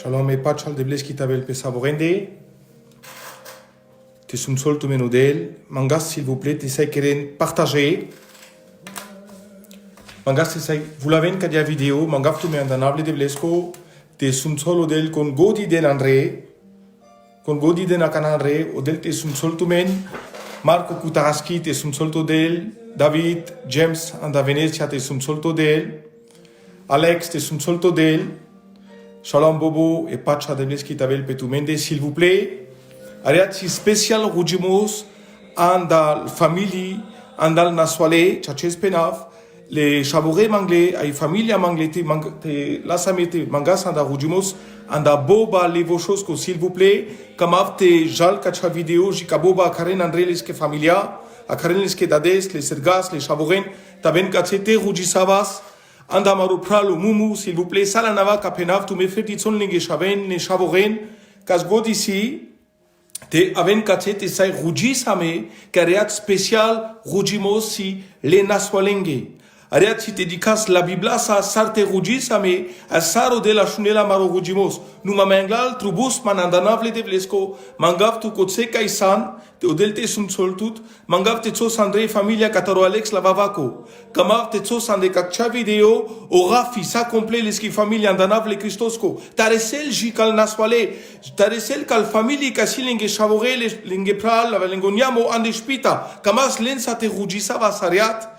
Shalom e pachal de bleski tabel pe saborende. Te sumsol tu menudel. Mangas, s'il vous plaît, t'essay keren partager. Mangas, t'essay, vous l'avez en cadia vidéo, mangaf tu me andanable de blesko. Te sumsol odel con godi den André. Con godi den akanandre, odel te sumsol tu men. Marco Kutaraski, te sumsol tu del. David, James, anda Venetia, te sumsol tu del. Alex, te sumsol tu del. Shalom Bobo et Pacha de Bleski Tabel Petumende, s'il vous plaît. Ariati spécial Rujimos, andal famille, andal naswale, chaches penav, les chabouré manglé, ay familia manglete, la samete, mangas anda Rujimos, anda boba les vos choses, s'il vous plaît. Kamav te jal kacha vidéo, jikaboba karen andré leske familia, a karen leske dades, les sergas, les chabourén, taben kachete Rujisavas. Andamaru pralo mumu, s'il vous plaît, salanava kapenav, tu me fais ditson linge chaven, ne chavoren, kas god ici, te aven katse te sai ruji same, kareat spécial rujimos si le naswalenge. Areat si te dikas la bibla sa sarte ruji same, a saro de la shunela maro rujimos. Nu mamenglal trubus manandanavle de vlesko, mangav tu kotse kaisan, te odelte sun soltut, mangav te tsos André familia kataro Alex lavavako. Kamav te tsos ande kakcha video, o rafi sa komple leski familia andanavle Christosco. Taresel jikal naswale, taresel kal famili kasi lenge chavore, lenge pral, lengoniamo ande spita. Kamas lensa te rujisa vasariat.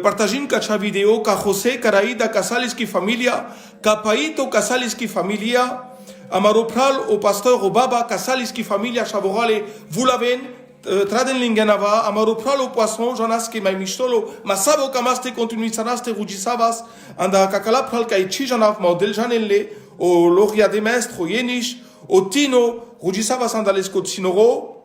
Partajin kacha video, ka José, Caraída, Casaleski familia, Capaito, Casaleski familia, Amaropral, au pasteur, au baba, Casaleski familia, Chavorale, vous l'avez, Tradenlinganava, Amaropral, au poisson, Janaski, Maimistolo, Masabo, Kamaste, continue Sanaste, Rujisavas, Anda Kakala, Pral, Kaichi, Janav, Maudel Janelle, au Loria de Mestre, au Yenish, au Tino, Rujisavas, Andalesco, Sinoro,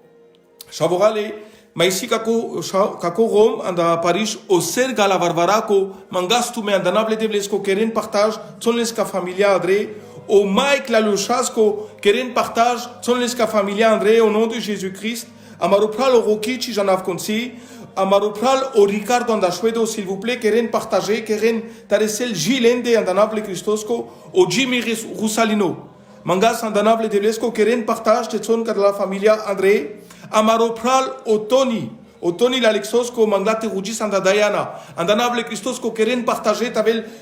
Chavorale, Maisi kako Rome anda Paris o serga la varvarako mangastu me andanable de blesko keren partage son leska familia André o Mike la luchasco keren partage son leska familia André au nom de Jésus-Christ amaropral o Rokichi janav konsi amaropral o Ricardo anda Schwedo s'il vous plaît keren partager keren taresel Gilende andanable Christosco o Jimmy Rusalino mangas andanable de blesko keren partage de son la familia André Amaropral Otoni l'Alexosco manglate rugis anda Diana andanable Christosco keren partager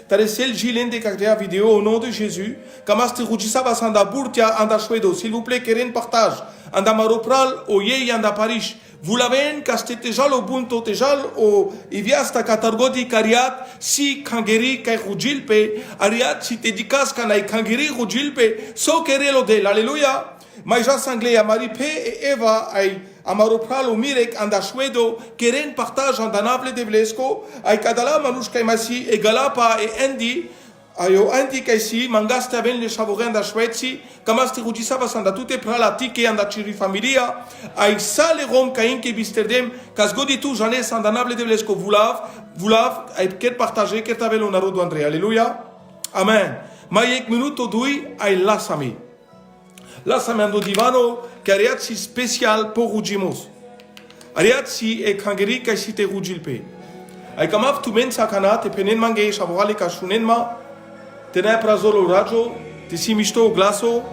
taresel Gilende kakdea vidéo au nom de Jésus kamaste rugisava sanda burtia anda Schwedo s'il vous plaît keren partage anda maropral o yei anda Paris vous l'avez castete jal au bunto tejal o iviasta katargodi kariat si kangeri kai rugilpe ariat si te dikas kanai kangeri rugilpe so kerelo de alléluia. Maïja sanglé à Maripe et Eva ay Amaropral ou Mirek anda Schwedo keren partage andanable de Vlesco ay kadala manush kaimasi et Galapa et Andy ayo Andy kaisi mangasta ben le chavoren da Schwetzi kamaste rudisava sanda tutte prala tike anda chiri familia ay sale rom kain ke bisterdem kasgodi tu janes andanable de Vlesco vulav ay ket partager ket avel onaro do André alléluia amen mayek minuto dui ay lasami. Là, ça m'a dit divano, qu'ariatsi spécial pour Rujimos. Ariatsi et kangeri kaisite Rujilpe. Ay kamav tu men sakana, te penen mange, chavorale kashunenma, te ne prazolo rajo, te simisto glaso.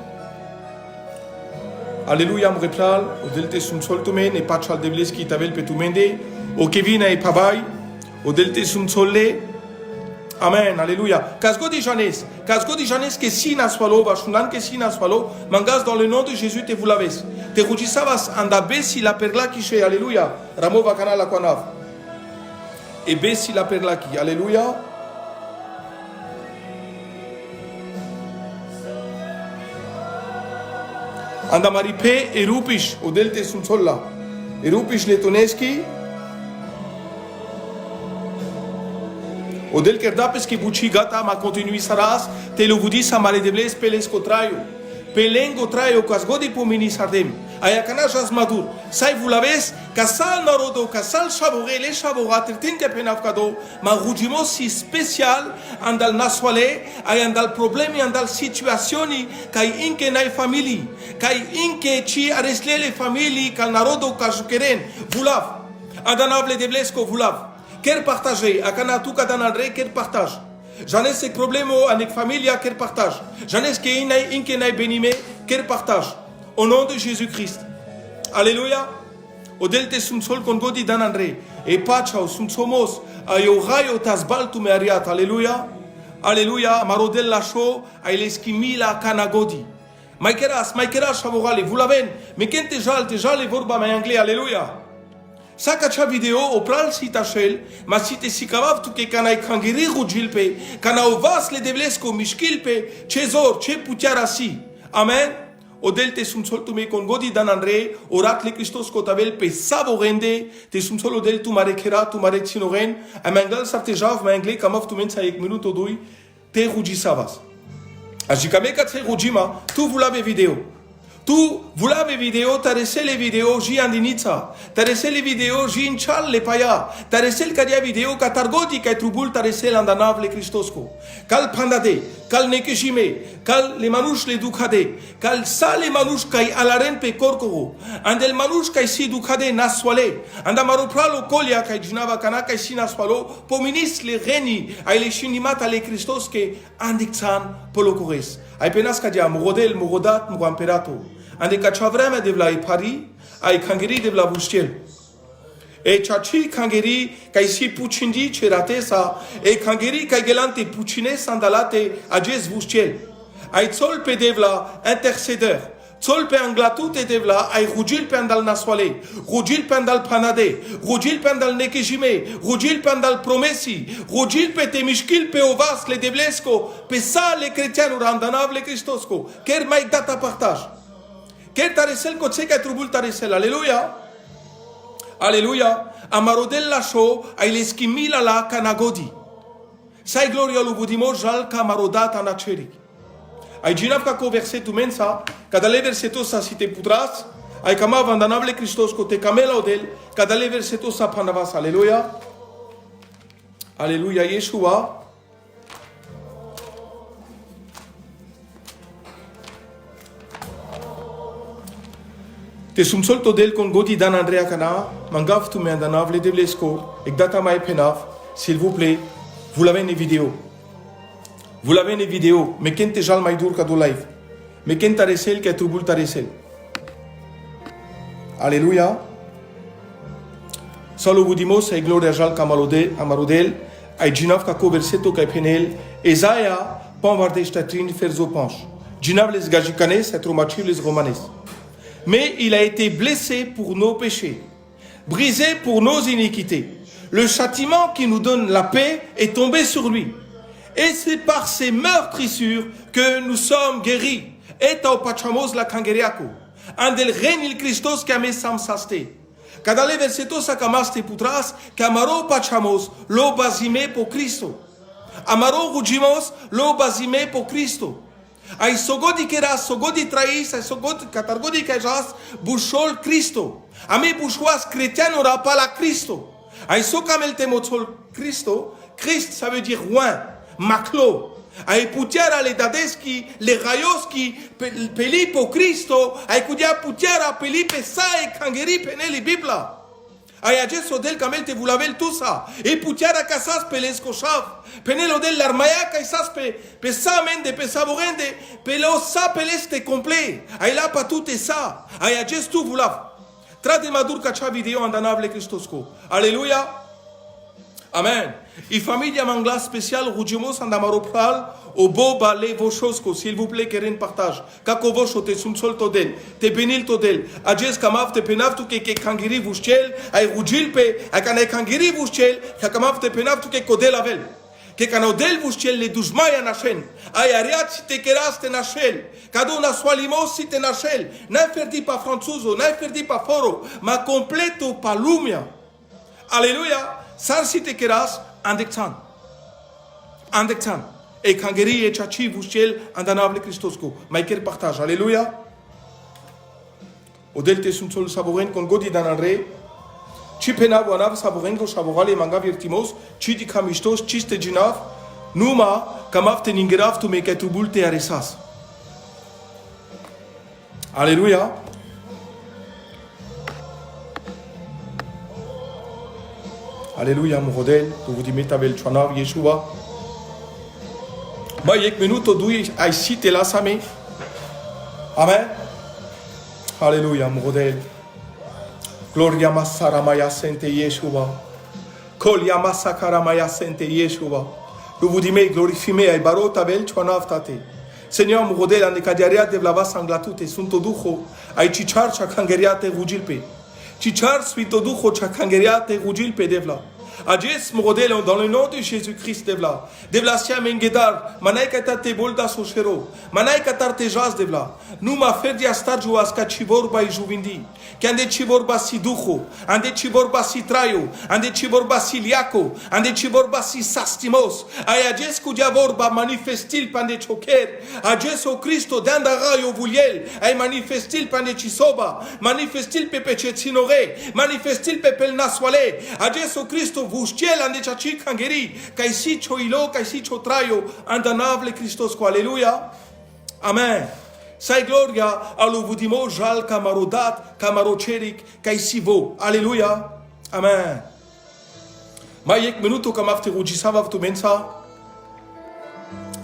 Alléluia, mreplal, o delte sum soltumen, et pachal de bleski tavel petumende, o Kevin et pabay, o delte sum solle. Amen, alléluia. Casgo di Janes que si naswalo, vashunan que si naswalo, mangas dans le nom de Jésus te vous l'avez. Te rujisavas anda besi la perla qui chez, alléluia. Ramo vakana la kwanav. Et besi la perla qui, alléluia. Anda maripe et rupish, au delte sumsolla. Et rupish letoneski. Odel kerdapes ki buchi gata ma continui saras te lo budis amale de bles peles contraio pelengo traio kasgodi pomini sardem ayakana jas madur sai vous l'avez kasal narodo kasal chabore les chaborat tin que penafkado ma rujimo si spécial andal naswale ay andal problemi andal situationi kai inke nai family kai inke chi aresle le family kal narodo kasukeren vulav andanable de blesko vulav. Quel partager? Akana tu katanadre, quel partage? J'en ai ces problèmes avec famille quel partage. J'en ai ce qui est bénimé quel partage. Au nom de Jésus-Christ. Alléluia. Au delte sunt sol con godi dan André. Et pachao sunt somos. Ayo rayo tasbal tu meriat. Alléluia. Alléluia. Marodel la show. Aile skimila kanagodi. Maikeras favorable. Vous l'avez. Mais quand te jal vorba en anglais. Alléluia. Sakacha vidéo au pral sitachel, ma site sikavav tu ke kanai kangiri rujilpe, kana ovas le devlesko mishkilpe, chezor, che putiarasi. Amen. O delte sum sol tu me con godi dan André, orat le Christos kotavel pe savorende, te sum sol o del tu marekera, tu marek sinoren, a mangal sartejav, ma anglais kamov tu men sa ek minuto doi, te ruji savas. Ajikame katse rujima, tu vous l'avez vidéo. Tu, vous l'avez vidéo, t'as laissé les vidéos, j'ai andinitza. T'as laissé les vidéos, j'ai une chal, les paya. T'as laissé le cadia vidéo, katargoti, kaitrubul, t'as laissé l'andanav, les Christosco. Kal pandade, kal nekeshime, kal les manouches, les dukade, kal sa les manouches, kai alaren pe korkoro. Andel manouche, kai si dukade, naswale. Andamaropralo, kolia, kai jinava kana, kai si naswalo, pominis, les reni, ay les chinimat, les Christoske, andikzan, polokores. Ay penas kadia, murodel, murodat, muramperato. Ande kachavreme devla Paris, ay kangeri devla bustiel. E chachi kangeri kai si puchindi cherate sa, e kangeri kai gelante puchine sandalate ajes bustiel. Ay tsol pe devla intercédeur. Tsol pe anglatut e devla ay rujil pendal naswale, rujil pendal panade, rujil pendal nekejime, rujil pendal promesi, rujil pe temishkil pe ovas le devlesko, pe sa le chrétiens randanav le Christosco. Ker mai data partage. Quel taresel kotse ka trubul taresel. Alléluia. Alléluia. Amarodel la show ay leskimila la kanagodi. Sai gloria lubudimo jal kamarodat anacheri. Ay jinav ka ko verset tu mensa, kadale verseto sa cite putras, ay kama vandanable Christos kote kamela odel, kadale verseto sa panavas. Alléluia. Alléluia Yeshua. Te sumsol todel con godi dan Andrea Kana, mangav tu me andanav le devlesko, ek data mai penav, s'il vous plaît, vous l'avez une vidéo. Vous l'avez une vidéo, mais ken te jal maidur kado live. Mais ken taresel ke trubul taresel. Alléluia. Solo budimos ay gloria jal kamalode amarodel, ay jinav kako verseto kai penel, Esaia panvarde statrin ferzo panche. Jinav les gajikanes, etromachi les romanes. Mais il a été blessé pour nos péchés, brisé pour nos iniquités. Le châtiment qui nous donne la paix est tombé sur lui. Et c'est par ses meurtrissures que nous sommes guéris. Et au pachamos la kangeriako. Andel renil Christos kame samsaste. Kadale versetos akamaste putras, kamaro pachamos lo bazime por Cristo. Amaro rujimos lo bazime por Cristo. Ay sogodi keras, sogodi traïs, ay sogodi katargodi kejas, bushol Cristo. Ami bushuas chrétien n'aura pas la Cristo. Ay sokamel temotsol Cristo, Christ ça veut dire loin, maclo. Ay putiara le dadeski, le rayoski, peli po Cristo, ay kudia putiara peli pe sa e kangeri peneli Bibla. Ay ajeso del kamel te vulavel tout ça. Et putiara kasas pelesko shav. Penelo del l'armaya kaisas pe sa mende pe saborende, pelo sa peleste complet. Ay la pa tout et ça. Ay ajes tu vulav. Trade madur kacha video andanable Christosco. Alléluia. Amen. Et famille mangla spécial rujimos andamaropral au beau balai vos choses s'il vous plaît qu'un partage. Kako vos te sum sol todel, te benil todel. Ajes kamav te penav tu ke kangiri vuschel, ay rujil pe, ay kanay kangiri vuschel, kamav te penav tu ke kodel avel. Que canodel vuschel le dujmaya nachen, ay ariat si te keras te nachel, kado na swalimos si te nachel, na ferdi pa franzuzo, na ferdi pa foro, ma completo palumia. Alléluia. Sar si te keras andektan. Andektan. Et kangeri et chachi vuschel andanable Christosco. Maiker partage. Alléluia. Odel te sumsol saboren con godi danare. Ci penav wanav saborengo saborale manga virtimos. Ci di kamistos chiste jinav. Numa kamav te ningerav tu me ketubul te aresas. Alléluia. Alléluia, mon rodel, tu vous dites, Metabel Chanav, Yeshua. Ma yek minuto dui ai site la same. Amen. Alléluia, modèle. Gloria Masaramaya Sente Yeshua. Kolia Masakaramaya Sente Yeshua. Nous vous disons, glorifiez ai barota vel chuanaftate. Seigneur, modèle, ande kadiaria de vlava sanglatute, sunto ducho, ai chichar chakangeriate rugilpe. Chichar suito ducho chakangeriate rugilpe devla. Adjes modèle dans le nom de Jésus-Christ devla. Devla sia mengedar, manaikata te bolda sochero, manaikata te jas devla. Nous ma fer di astagio aska chivorba i juvindi. Kande chivorba si ducho, ande chivorba si traio, ande chivorba si liaco, ande chivorba si sastimos. Ay adjes ku diavorba manifestil pande choker. Adjes o Cristo dandara yo vuliel, ay manifestil pande chisoba, manifestil pepe chetsinore, manifestil pepe naswale. Adjes o Cristo vustiel ande chachi kangeri, kaisi choilo, kaisi chotraio, andanable Christos ko alléluia. Amen. Sai gloria aluvudimo jal kamarodat kamarocherik kaisivo. Alléluia. Amen. Mayek minuto kamafte rujisava tu mensa.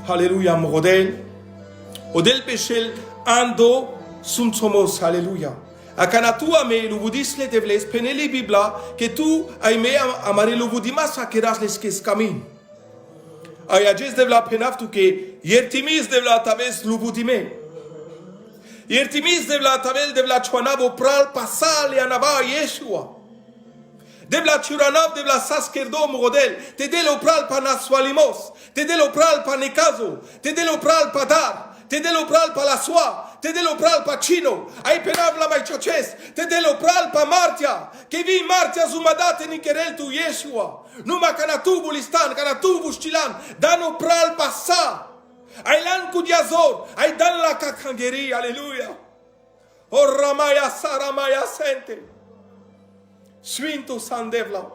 Alléluia morodel. Odel pechel ando sumsomos. Alléluia. Akanatu ame luvudisle devles peneli bibla que tu aime amare luvudimas akeras les keskamin. Ayajes devla penaftu que yertimis devla taves luvudime. Yertimis devla tabel devla chuanavo pral pasal y anava Yeshua. Devla churanav devla saskerdo morodel. Te delo pral panaswalimos. Te delo pral panekazo. Te delo pral padar. Te delo pral pa la soie. Te delo pral pa chino. Ai penav la mai choches. Te delo pral pa martia. Que vi martia zumadate nikerel tu Yeshua. Numa kanatu bulistan, kanatu bustilan. Dano pral pasa. Ailan kudiazor, ai dan la kakangeri, alléluia. O ramaya saramaya sente. Swinto sandevla.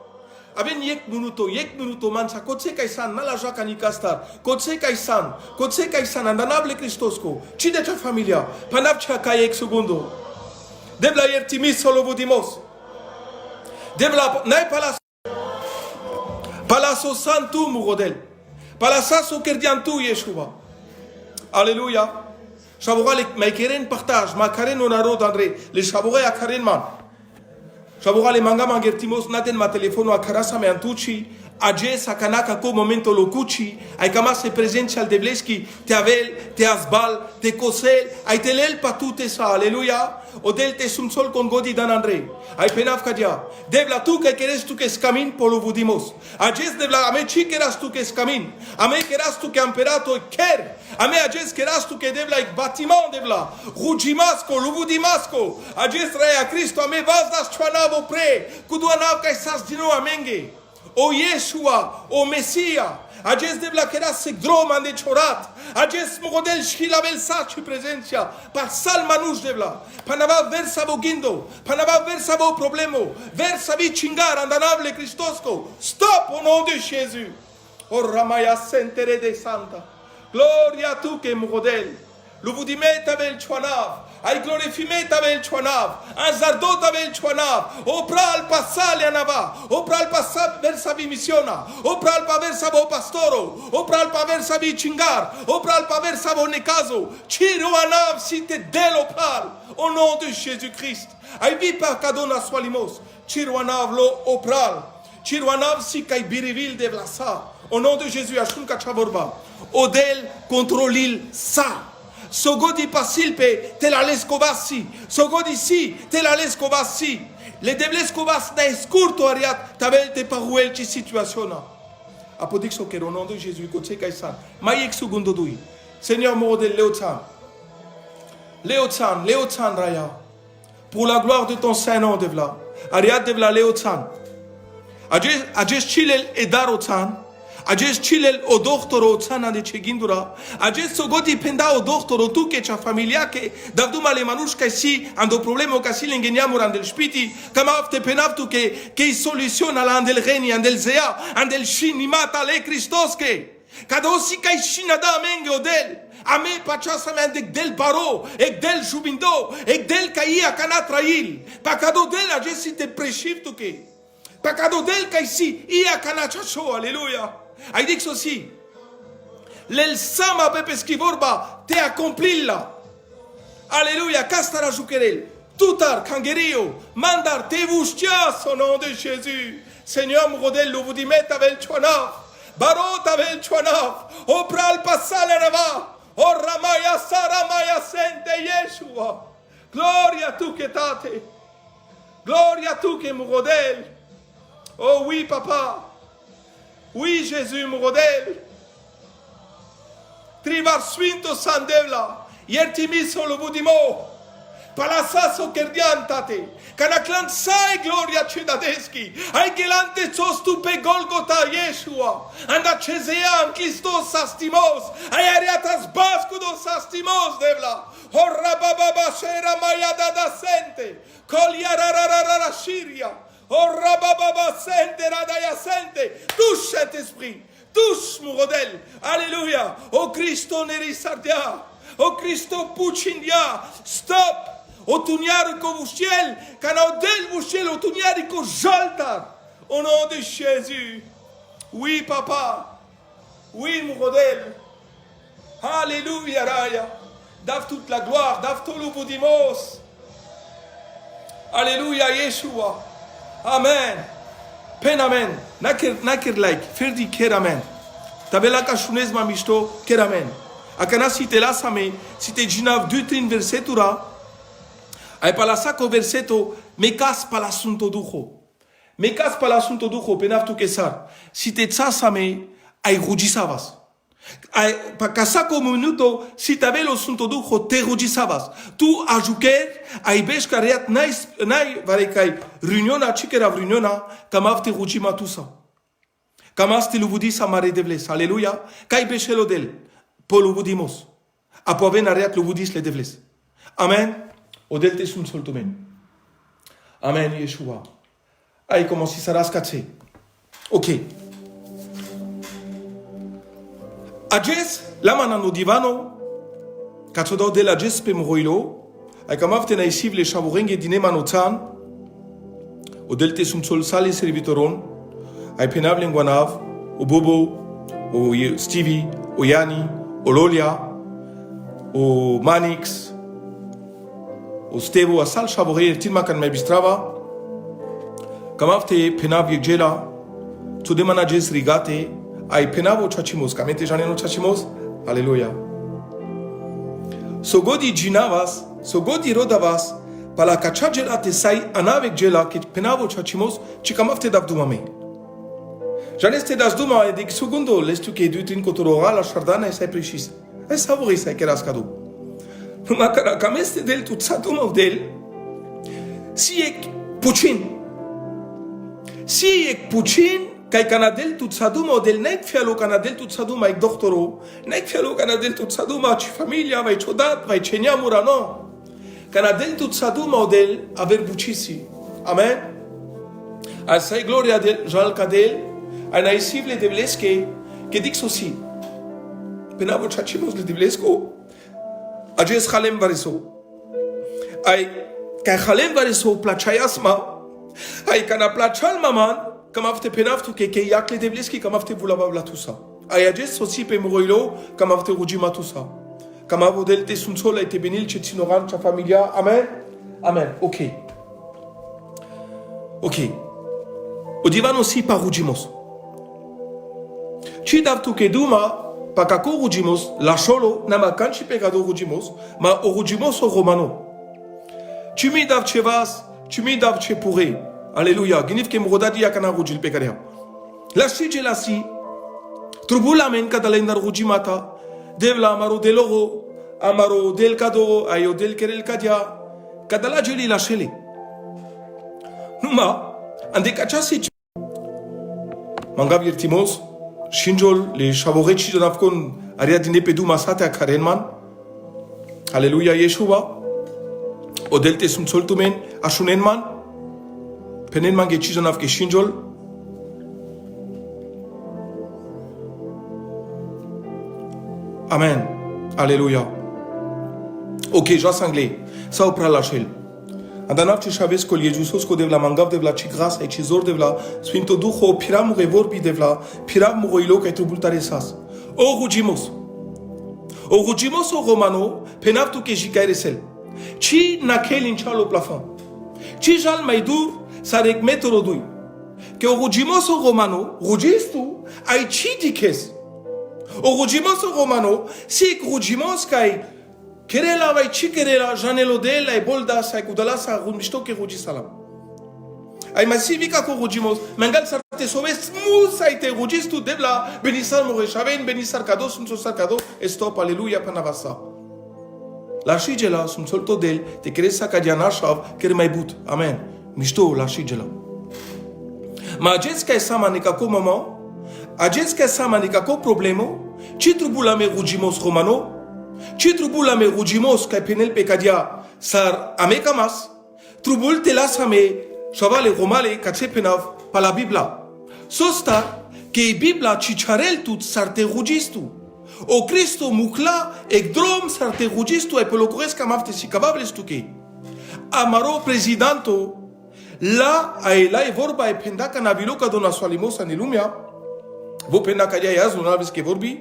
Aben yek minuto mancha, kotse kaisan, nala jaka nikastar, kotse kaisan, andanable Christosco, ci de ta familia, panapcha kayek segundo. Debla yertimis solo budimos. Debla, nai palaso santu murodel. Palasaso kerdiantu Yeshua. Alléluia. Shaboura les keren partage, ma karen onaro d'André, les shaboura a karen man. Shaboura les manga mangertimos naten ma telefono a karasa me antucci, aje sakanaka ko momento locucci, ai kama se presenza al devleski, te avel, te asbal, te kosel, ai telel patute sa, alléluia. Odel te sumsol con godi dan André. Ai penaf kadia. Devla tu que queres tu que escamin polo vudimos. Ajes devla ame chi keras tu que escamin. Ame keras tu que amperato ker. Ame ajes keras tu que devla ik bâtiment devla. Rujimasco, luvudimasco. Ajes rea Cristo ame vas das chuanavo pre. Kuduanav kaisas dino amenge. O Yeshua, o Messia. Ajes devla keras se droman de chorat. Ajes mogodel shilabel sachi presencia. Par sal manush devla. Panava versa bogindo. Panava versa bo problemo. Versa vi chingar andanable Christosco. Stop au nom de Jésus. O ramaya sentere de santa. Gloria a tu que mogodel. Luvudime tavel chuanav. Ai glorifime tavel chuanav. Anzardo tavel chuanav. O pral passale anava. O pral passab versa vi missiona. O pral pa versa bo pastoro. O pral pa versa vi chingar. O pral pa versa bo nekazo. Chiro anav si te delo pral. Au nom de Jésus-Christ. Ai vi pa kadona swalimos. Chiro anav lo o pral. Chiro anav si kai birivil de vlasa. Au nom de Jésus ashun kachavorba. Odel controlil sa. Sogodi pasilpe te la lescovassi. Sogodi si te la lescovassi. Le devlescovas na escurto ariat tabel te paruel ci situationa. Apodixo che au nom de Jésus kotse kaisan. Mayek segundo dui. Seigneur modèle Léotsan raya. Pour la gloire de ton saint nom devla. Ariat devla Léotsan. Ajes chilel edarotan. Ajes chilel o doktoro tsana de chegindura. Ajes sogoti penda o doktoro tu che cha familia che davduma le manushka si ando problema che si l'ingegniamo andel spiti kama afte penaftu che soluziona andel reni andel zea andel shinimata le Christoske. Kadosi kai shinada menge odel. Ame pachasa mendek del baro ek del jubindo ek del kaia kanatrail. Pakado del ajes te preshiftu ke. Pakado del kai si ia kanachacho alléluia. Il dit aussi, L'el sama pepeschi vorba te accompli là. Alléluia, castara juquerel. Tutar, kangerio, mandar te vustias au nom de Jésus. Seigneur Mourodel, le vous dit met avec chouanaf. Barot avec chouanaf. O pral passal rava. O ramaya saramaya sente Yeshua. Gloria tu que tate. Gloria tu que Mourodel. Oh oui, papa. Oui, Jésus Mourodel. Trivar suinto sandevla. Yertimi solo budimo. Palasaso kerdiantate. Canaclan sai gloria cedadeschi. Ai gelante sostupe Golgota Yeshua. Anda cesean Christos sastimos. Ai ariatas bascudos sastimos devla. Horra baba shera mayada da sente. Coliarararara Syria. Horra baba sente radaya sente. Touche Saint-Esprit. Touche Mourodel. Alléluia. O Christo nerisardia. O Christo pucindia. Stop. O tuniarico vuciel. Cana del vuciel. O tuniarico jaltar. Au nom de Jésus. Oui, papa. Oui, Mourodel. Alléluia, Raya. Dave toute la gloire. Dave tout le boudimos. Alléluia, Yeshua. Amen. Pen amen. Nakir like. Ferdi ker amen. Tabela kashunez mamishto ker amen. Akana si te la same. Si te jinav dutrin versetura. Ai palasako verseto. Mekas palasunto dujo. Mekas palasunto dujo. Penav tu kesar. Si te tsa same. Ai rujisavas. Kasako minuto, si tabelo sunto dujo, te rujisavas. Tu ajuker, ai beshkariat nai varekai, reuniona, chikera reuniona, kamav te rujima tusa. Kamas te lubudisa mare devles. Alléluia. Kai beshelo del. Paul lubudimos. Apoven ariat lubudis le devles. Amen. Odel te sun soltumen. Amen, Yeshua. Ai, como si saras katse. Ok. Ajes, la manano divano, katsodo de la jes pe moroilo, ai kamav te naisiv le shavorenge dine manotan, odel te sun sol sale servitoron, ai penav lenguanav, o Bobo, o Stevie, o Yani, o Lolia, o Manix, o Stevo, a sal shavore, tilma kan me bistrava, kamav te penav yegela, to de manajes rigate, ai penavo chachimos, kamente janeno chachimos, Alléluia. So godi jinavas, so godi rodavas, pala kachajela te sai anavek jela, que penavo chachimos, chikamafte davdumame. Janeste das duma edik segundo, lestu que dutin kotorora la chardana e sai precis. Ai savori sai que rascado. Makara kameste del tut saduma del. Si ek puchin. Si ek puchin, kai canadel tut saduma del nek fialo canadel tut saduma ek doktoro nek fialo canadel tut saduma ci famiglia vai chodat vai cenia murano canadel tut saduma del aver bucisi amen al sai gloria del jal cadel ana isivle de bleske que dix aussi penavo chachimos le de blesko ajes khalem variso ai kai khalem variso plachayasma ai kana plachal maman Kamavte penavtu ke yakle devleski kamavte vulavavla tusa. Ayajes sosi pe moroilo kamavte rujima tusa. Kamavo te sunsola et benil chetinoran cha familia. Amen. Amen. Ok. Ok. Odivan aussi par rujimos. Ci davtu ke duma pakako rujimos la solo nama kanchi pegado rujimos ma o rujimos o romano. Tu mi dav chevas, tu mi dav chepure. Alléluia. Ginif ke mrodadi yakana rujil pekaria. La sije la si. Trubula men kadalendar rujimata. Devla amaro deloro. Amaro del kado. Ayo del kerel kadia. Kadala jeli la shele. Numa. Ande kachasi. Mangav yertimos. Shinjol. Le shavorechi de nafkon. Ariadine pedu masate a karenman. Alléluia Yeshua. Odelte sum soltumen. Ashunenman. Penen mange chizanav ke shinjol. Amen. Alléluia. Ok, j'as sanglé. Ça opra la shel. Andanav che shaves kol Jezusos ko devla mangav devla chigras e chizor devla swinto ducho piram revor bi devla piram moilo ke trubultaresas. O rugimos. O rugimos o romano, penaptu que jicaresel. Ci naquele inchalo plafond. Ci jal maidur sarek meterodui. Que o rugimos o romano, rugistu, ai ci dikes. O rugimos o romano, si rugimos kai kerela vai ci kerela janelo del ai bolda sai kudala sa rumisto que rugisalam. Ai masivika ko rugimos, mangal sarte soves musa ite rugistu debla benisal more shaven benisar kado sun so sarkado stop alleluia panavasa. La shigela sun solto del te cresa kadiana shav ker mai but. Amen. Misto la shigela. Ma agenska sama nekako moment, agenska sama nekako problemo, ci trubula me rugimos romano, ci trubula me rugimos kai penel pecadia sar amekamas, trubul telasame chavale romale kace penav pa la Bibla. Sosta que Bibla chicharel tut sarte rugistu. O Cristo mukla ek drom sarte rugistu e pelocores kamavte si cabables tuke. Amaro presidanto la ai vorba e pendaka na biloka dona swalimosa ni lumia. Vo pendaka ya yaz na que vorbi.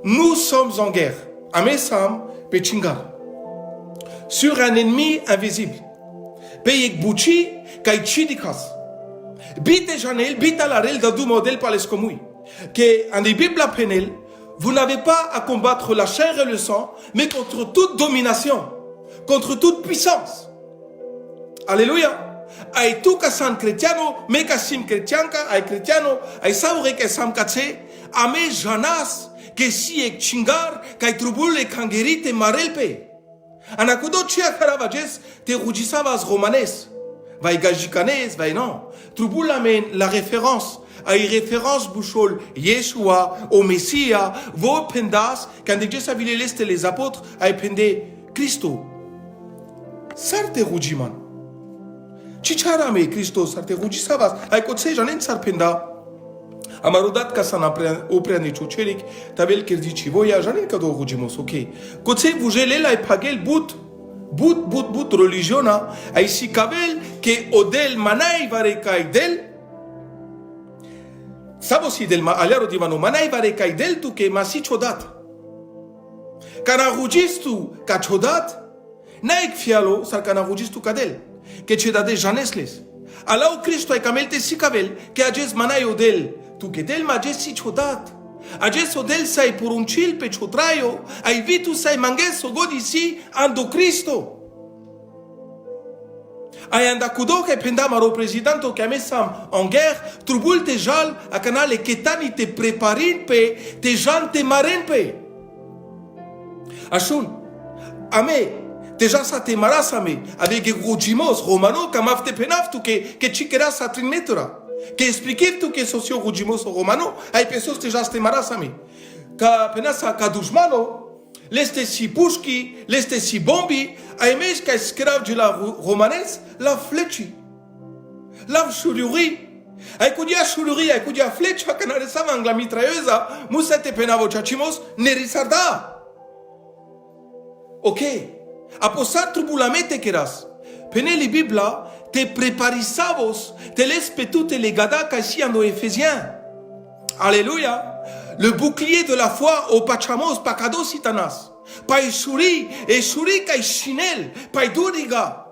Nous sommes en guerre. Amesam pechingar. Sur un ennemi invisible. Peyek buchi kai chidikas. Bite janel bita la rel da du modèle par les comui. Que en des Bible penel, vous n'avez pas à combattre la chair et le sang, mais contre toute domination, contre toute puissance. Alléluia. Ai tu kasan cristiano, me kasim cristianka, ai cristiano, ai saure que sam katse, ame janas, que si ek chingar, kai trubul e kangerite marelpe. Anakudo chia caravages te rugissavas romanes, vai gajicanes, vai non. Trubul amen la référence, ai référence bouchol, Yeshua, au Messia, vo pendas, quand Dieu savait leste les apôtres, ai pende Christo. Sarte rugiman. Chichara me Christo sarte rugisavas, ai kotse janen sarpenda. Amarudat kasan opreani chuchelik, tabel kerdici voya janen kado rugimos, ok. Kotse vujele la pagel but religiona, ai si kabel que odel manai varekai del. Sabosi del aliaro divano manai varekai del tu que masi chodat. Kana rugistu ka chodat, naik fialo sar kana rugistu kadel. Que cedade janesles. Alau Cristo ai camelte si kabel que ages manai odel. Tu che del mages si chodat. Ages odel sai poruncil pe chotraio, ai vitu sai manges ogodi si ando Cristo. Ai andacudo che pendamaro presidanto che amesam en guerre, trubul te jal a canale che tani te preparin pe, te jan te marin pe. Ashun, ame, deja sa te marasame, avec rugimos romano, camafte penaftu che chiquera sa trimetra. Que expliquer tu que socio rugimos romano, ai pesos te jaste marasame. Ca penasa ca dușmano, leste si pușchi, leste si bombi, ai mei ca scrav de la romanes, la fleci. La șuriuri. Ai cudia șuriuri, ai cudia fleci, ca naresava ang la mitraioza, musa te penavo chachimos, nerisarda. Ok. Aposar trubulamente keras. Peneli Bibla, te preparisavos, te les pe toutes les gada ca si en Ephésiens. Alléluia. Le bouclier de la foi au pachamos, pacado sitanas. Pai shuri, e shuri kai shinel, pai duriga.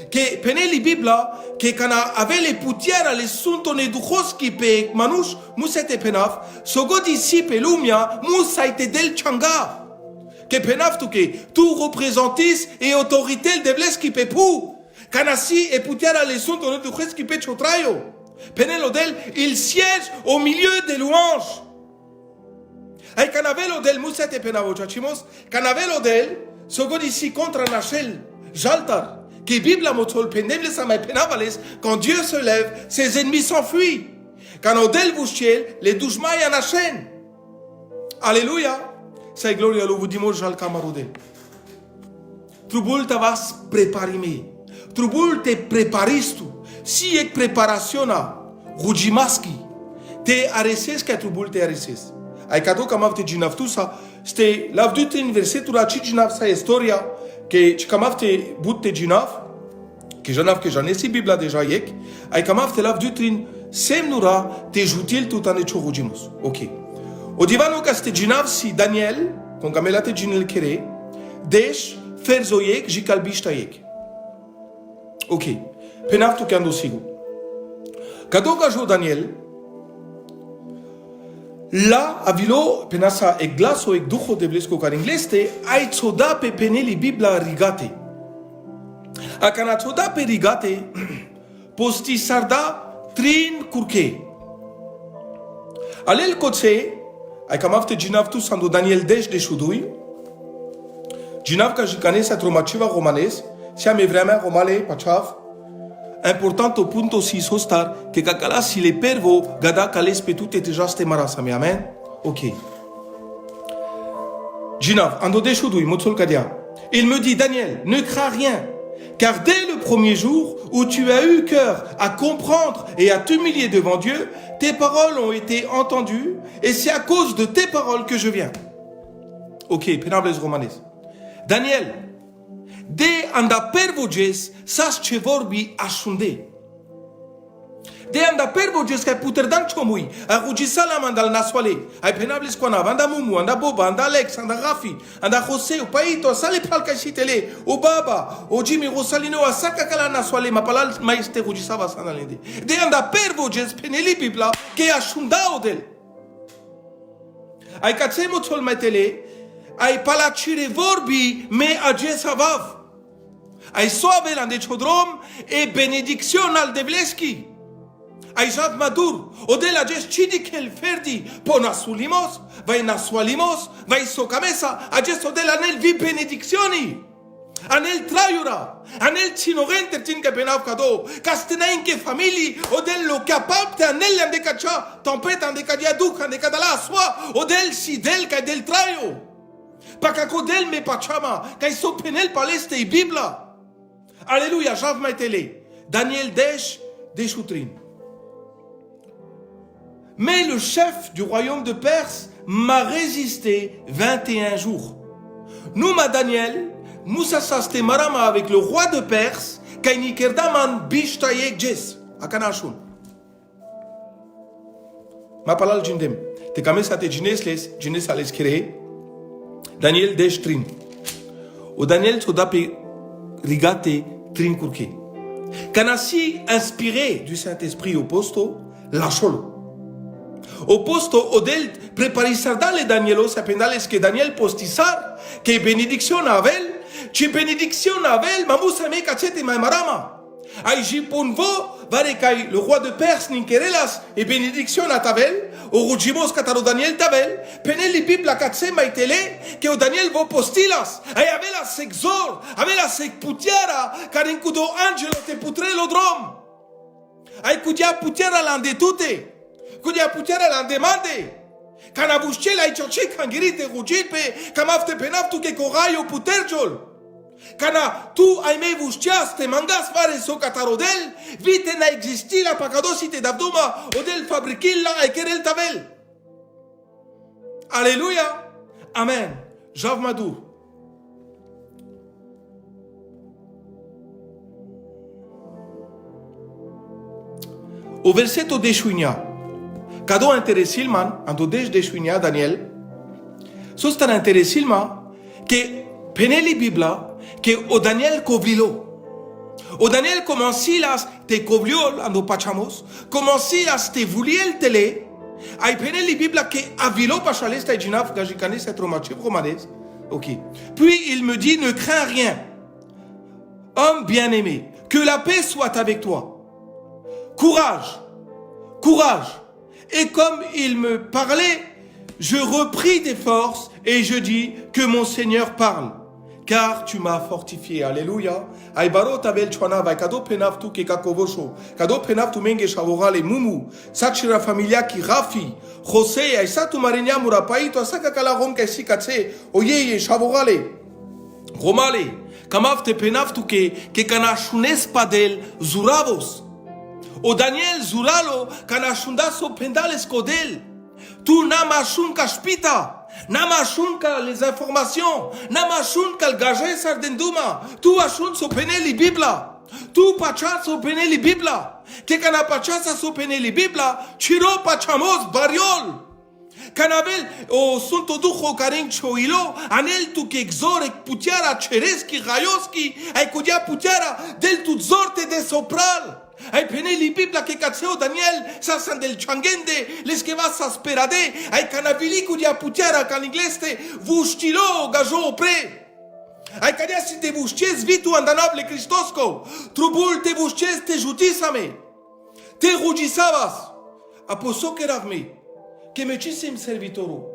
Que peneli Bibla, que kana avele putiera le sunto ne duchoski pe manush, musete penaf, sogodi si pe lumia, musaite del changa. Que penaf que tu représentis et autorité de bleski pe pou. Kanasi et putiera le sunto ne duchoski pe chotrayo. Penelodel, il siège au milieu des louanges. Ay canavelodel musete penavo chachimos, canavelodel, sogod ici contre Nachel, Jaltar, qui Bible a motol pendebles à penavales, quand Dieu se lève, ses ennemis s'enfuient. Canodel vouchiel, les douchmailles en chaîne. Alléluia. Sai gloria lo vudimo jal camarodel. Trubul tavas preparime. Trubul te preparistu. Si ek preparationa rugimaski, te areses ca trubul te areses. Ai cato camav te ginav tu sa, ste lav du trin versetura ci ginav sa istoria, que ci camav te but te ginav, que janav que janesi Bibla deja yek, ai camav te lav du trin semnura te jutil tout an echo rugimus. Ok. O divano caste ginav si Daniel, con camelate ginel kere, desh ferzoyek jikalbishtayek. Ok. Penav tu kando sigo. Kado gajo Daniel, la avilo penasa e glaso e ducho de blesko kar ingleste, ai tsoda pe peneli bibla rigate. Akana tsoda pe rigate, posti sarda trin kurke. Alel kotse, ai kamavte ginav tu sando Daniel desh de shudui, ginav ka jikane sa tromachiva romanes, siame vreme romale pachav, important au punto 6 hostar que kakala si le pervo gada kales petut et jaste marasame. Amen. Ok. Ginav, ando de shudui, motsol kadia. Il me dit, Daniel, ne crains rien, car dès le premier jour où tu as eu cœur à comprendre et à t'humilier devant Dieu, tes paroles ont été entendues, et c'est à cause de tes paroles que je viens. Ok, penables romanes. Daniel, de anda pervoges sas ce vorbi ashunde. De anda pervoges kai puterdan chomui, a rugisalam andal naswale, ai penables kwana, anda mumu, anda boba, anda Alex, anda Rafi, anda Jose, o paito, sale palka shitele, o baba, o Jimmy Rosalino, a saka kala naswale, ma palal maiste rugisava sanalende. De anda pervoges peneli bibla, ke ashunda odel. Ai katsemo tol metele, ai palachire vorbi me ajesavav. Ai soave la dechodrom e benediction al devleski. Ai jav madur, odel ajes chidikel ferdi, po nasulimos, vai nasualimos, vai socamesa, ajes odel anel vi benedictioni. Anel traiura, anel cinorenter tinke penav kado, castenenke famili, odel lo capapte anel andecacha, tempête andecadia duc, andecadala soi, odel sidel ca del traio. Pakakodel me pachama, kai so penel paleste e bibla. Alléluia, Jav Maitele, Daniel Desh, Deshoutrin. Mais le chef du royaume de Perse m'a résisté 21 jours. Nous, ma Daniel, nous sasaste marama avec le roi de Perse, kaini kerdaman bishtayek jes, akanashun. Ma palal jindem, te kames ate jinesles, jines ales kere, Daniel Desh Trin. O Daniel sodape rigate trin kurke. Kanasi inspiré du Saint-Esprit au posto, la cholo. Au posto, odel preparisar dale Danielo, sapendales que Daniel postisar, que benediction avel, ci benediction avel, mamusa me cachete ma marama. Ai jiponvo, vare kai le roi de Perse ninkerelas et benediction à tavel, o rujimos kataro Daniel tavel, peneli bibla katse maitele, que o Daniel vo postilas, ai avela sexor, avela sec putiara, carincudo angelo te putrelo drom. Ai cudia putiara lande tute, cudia putiara lande mande. Kana buschela ai chochik hangirite rujipe, kamafte penaftu ke korayo puterjol. Kana tu aime vustias te mangas vare so catarodel, vite na existi la pacadosite d'abdoma, odel fabriquil la ekerel tavel. Alléluia. Amen. Jav Madour. Au verset au deshuinia, kado interesilman, ando deshuinia Daniel, sostan interesilma, que peneli Bibla, que o Daniel kovlilo. O Daniel comencilas te kovliol ando pachamos, comencilas te vuliel tele, ai peneli Bibla que avilo pachales ta jinaf gajikanes et romachiv romanes. Ok. Puis il me dit, ne crains rien. Homme bien-aimé, que la paix soit avec toi. Courage, courage. Et comme il me parlait, je repris des forces et je dis que mon Seigneur parle. Car tu m'as fortifié. Alléluia. Ay barot abel chwana vai kado penaf tu ke kakovosho. Kado penaf tu menge shavorale mumu. Sachira familia ki rafi. Jose ay satu marinya murapaito asaka kala rom ke sikatse. Oye shavorale. Romale. Kamaf te penaf tu ke kana shunes padel zuravos. O Daniel zuralo kana shundaso pendales kodel. Tu namashun kashpita. Namashunka les informations, namashunka le gage sardenduma, tu ashun so peneli bibla, tu pachas so peneli bibla, que kana pachasa so peneli bibla, chiro pachamos bariol, Canavel o sunto dujo carincho hilo, anel tu que exore putiara chereski rayoski, ai codia putiara del tu zorte de sopral. Ai peneli bibla che cazzeo Daniel, sasan del changende, les que vas asperade, ai canavili codia putiara can ingleste, vustilo gajo pre. Ai cadia si te vusces vitu andanable Cristosco, trubul te vusces te jutisame, te rugisavas, aposo que ravme. Che mecissim servitoro,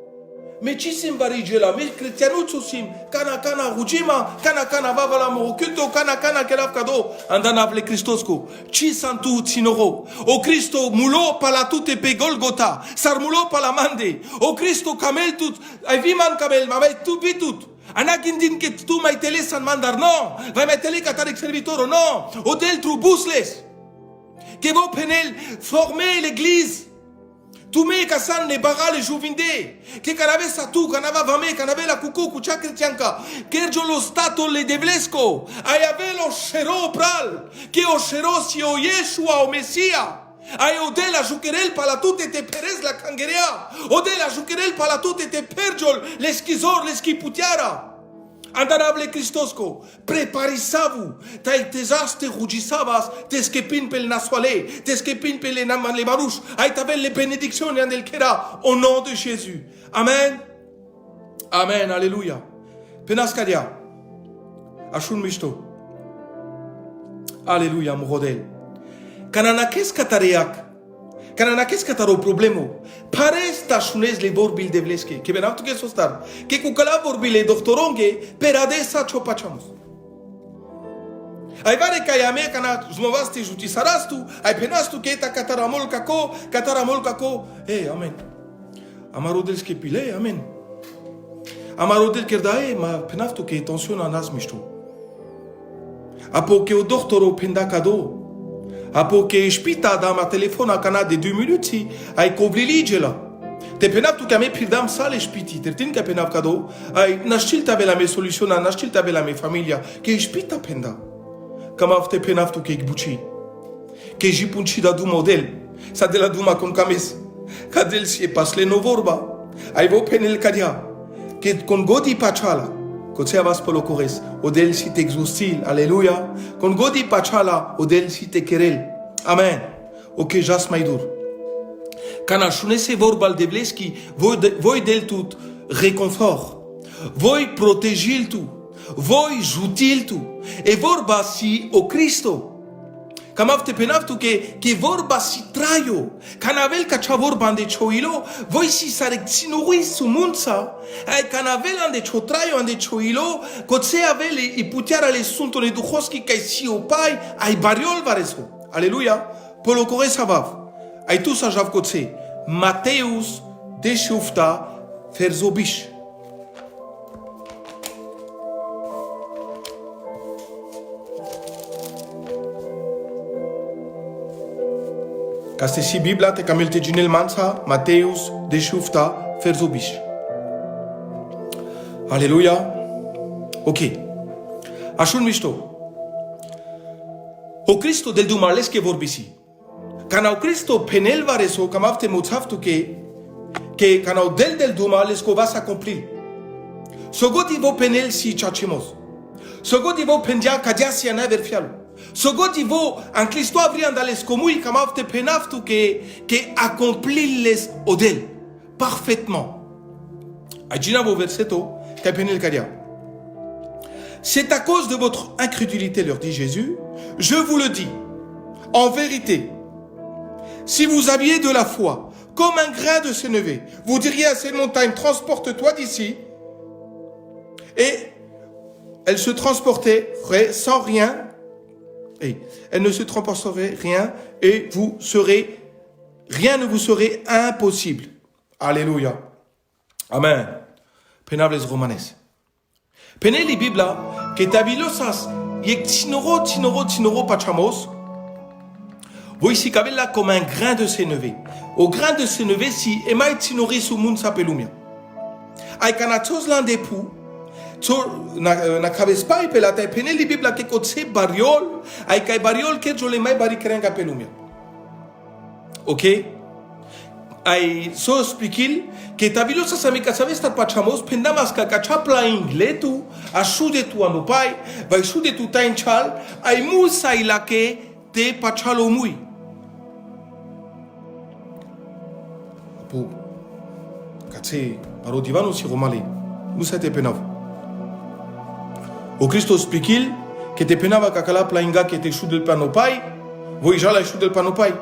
mecissim varigela, me cristianuțusim, cana rugima, cana vavala moroculto, cana kelafcado, andanavle Cristosco, ci santu tinoro, o Cristo mulo palatute pe Golgota, sarmulo palamande, o Cristo camel tut, ai viman camel, mamai tu vitut, anagindin che tu mai tele san mandar, no, vai mai tele catarec servitoro, no, o del trubusles, che vo penel former l'église, tu me casan ne baga le juvinde che canave satu canava vame canave la cucu cu cea cristianca kerjo lo stato le devlesco ai avelo shero pral che o shero si o Yeshua o Mesia ai o de la juquerel palatute te perez la cangerea o de la juquerel palatute te perjol le schizor le schiputiara Andanable Cristosco, preparisavu, tai tezaste rugisavas, te skepin pel nasoale, te skepin pel le marouche, ai tavel les bénédictions en el kera, au nom de Jésus. Amen. Amen, alléluia. Penaskadia, ashun mishto. Alléluia, morodel. Kananakes katareak, kananakes kataro problemo. Pares ta shunez le vorbil de vleske, que benavtu que sostar, que kukala vorbile doctoronge, perade sa chopachamos. Ai vare kayame kana zmovaste juti sarastu, ai penastu que ta kataramol kako, amen. Amarodel skepile, amen. Amarodel kerdae, ma penavtu que tension anas mishto. Apo que o doctoro pendakado, apo che spita da ma telefona cana de 2 minuti ai cobliligela te penap tu kame pirdam sale spiti te tin ka penap kado ai nashilta bela me soluciona nashilta bela me familia che spita penda kama te penap tu ke gbuchi che jipunchi da du model sa de la duma con kames kadel si pasle novorba ai vo penel kadia che con godi pachala Coțea vas pe locores, odel si te exustil, aleluia, con godi pachala, odel si te querel. Amen. Ok, jas mai dur. Cana șunese vorbal de vleski, voi del tut reconfort, voi protejil tu, voi jutil tu, e vorba si o Cristo. Cam avte penavtu che vorba si traio, canavel ca cea vorba ande cioilo, voi si sarecținui sumunța, ai canavel ande cio traio ande cioilo, coțe avele i puteara le suntone duhoschi ca si opai, ai bariol vareso. Aleluia, polocore savav. Ai tu sa jav coțe, Mateus de șufta ferzobiș. Ca ste si Biblia te camel te ginel mansa, Mateus de șufta ferzobiș. Aleluia. Ok. Așun mișto. O Cristo del dumales que vorbisi. Canau Cristo penel vareso, cam avte moțaftu que canau del dumales co vas accomplir. Sogoti vo penel si chachimos. Sogoti vo pendia cadiasia na verfialo. Sogoti vo en Cristo avrian dales comui cam avte penaftu que accomplir odel parfaitement. Agina vo verseto ca penel cadia. C'est à cause de votre incrédulité, leur dit Jésus, je vous le dis, en vérité, si vous aviez de la foi, comme un grain de sénévé, vous diriez à ces montagnes, transporte-toi d'ici, et elles se transporteraient sans rien, et elles ne se transporteraient rien, et rien ne vous serait impossible. Alléluia. Amen. Penables romanes. Peneli Bibla, que tabilosas, yek tinoro pachamos, voici kabela comme un grain de sénévé. Au grain de sénévé, si emai tinori sumun sapelumia. Ai kanatos landepou, na kabespai pelata, peneli Bibla que kotse bariol, ai kai bariol que jole mai bari krenga pelumia. Ok? ai so expliquil que tabilo sa sami ka sabe estar pachamos pendamas ka chapla ingletu a shude tu ano pai vai shude tu tainchal ai musa ilake te pachalo mui po katse paro divano si romale musa te penav o Cristo expliquil que te penava ka kala plainga que te shude pano pai voi jala shude pano pai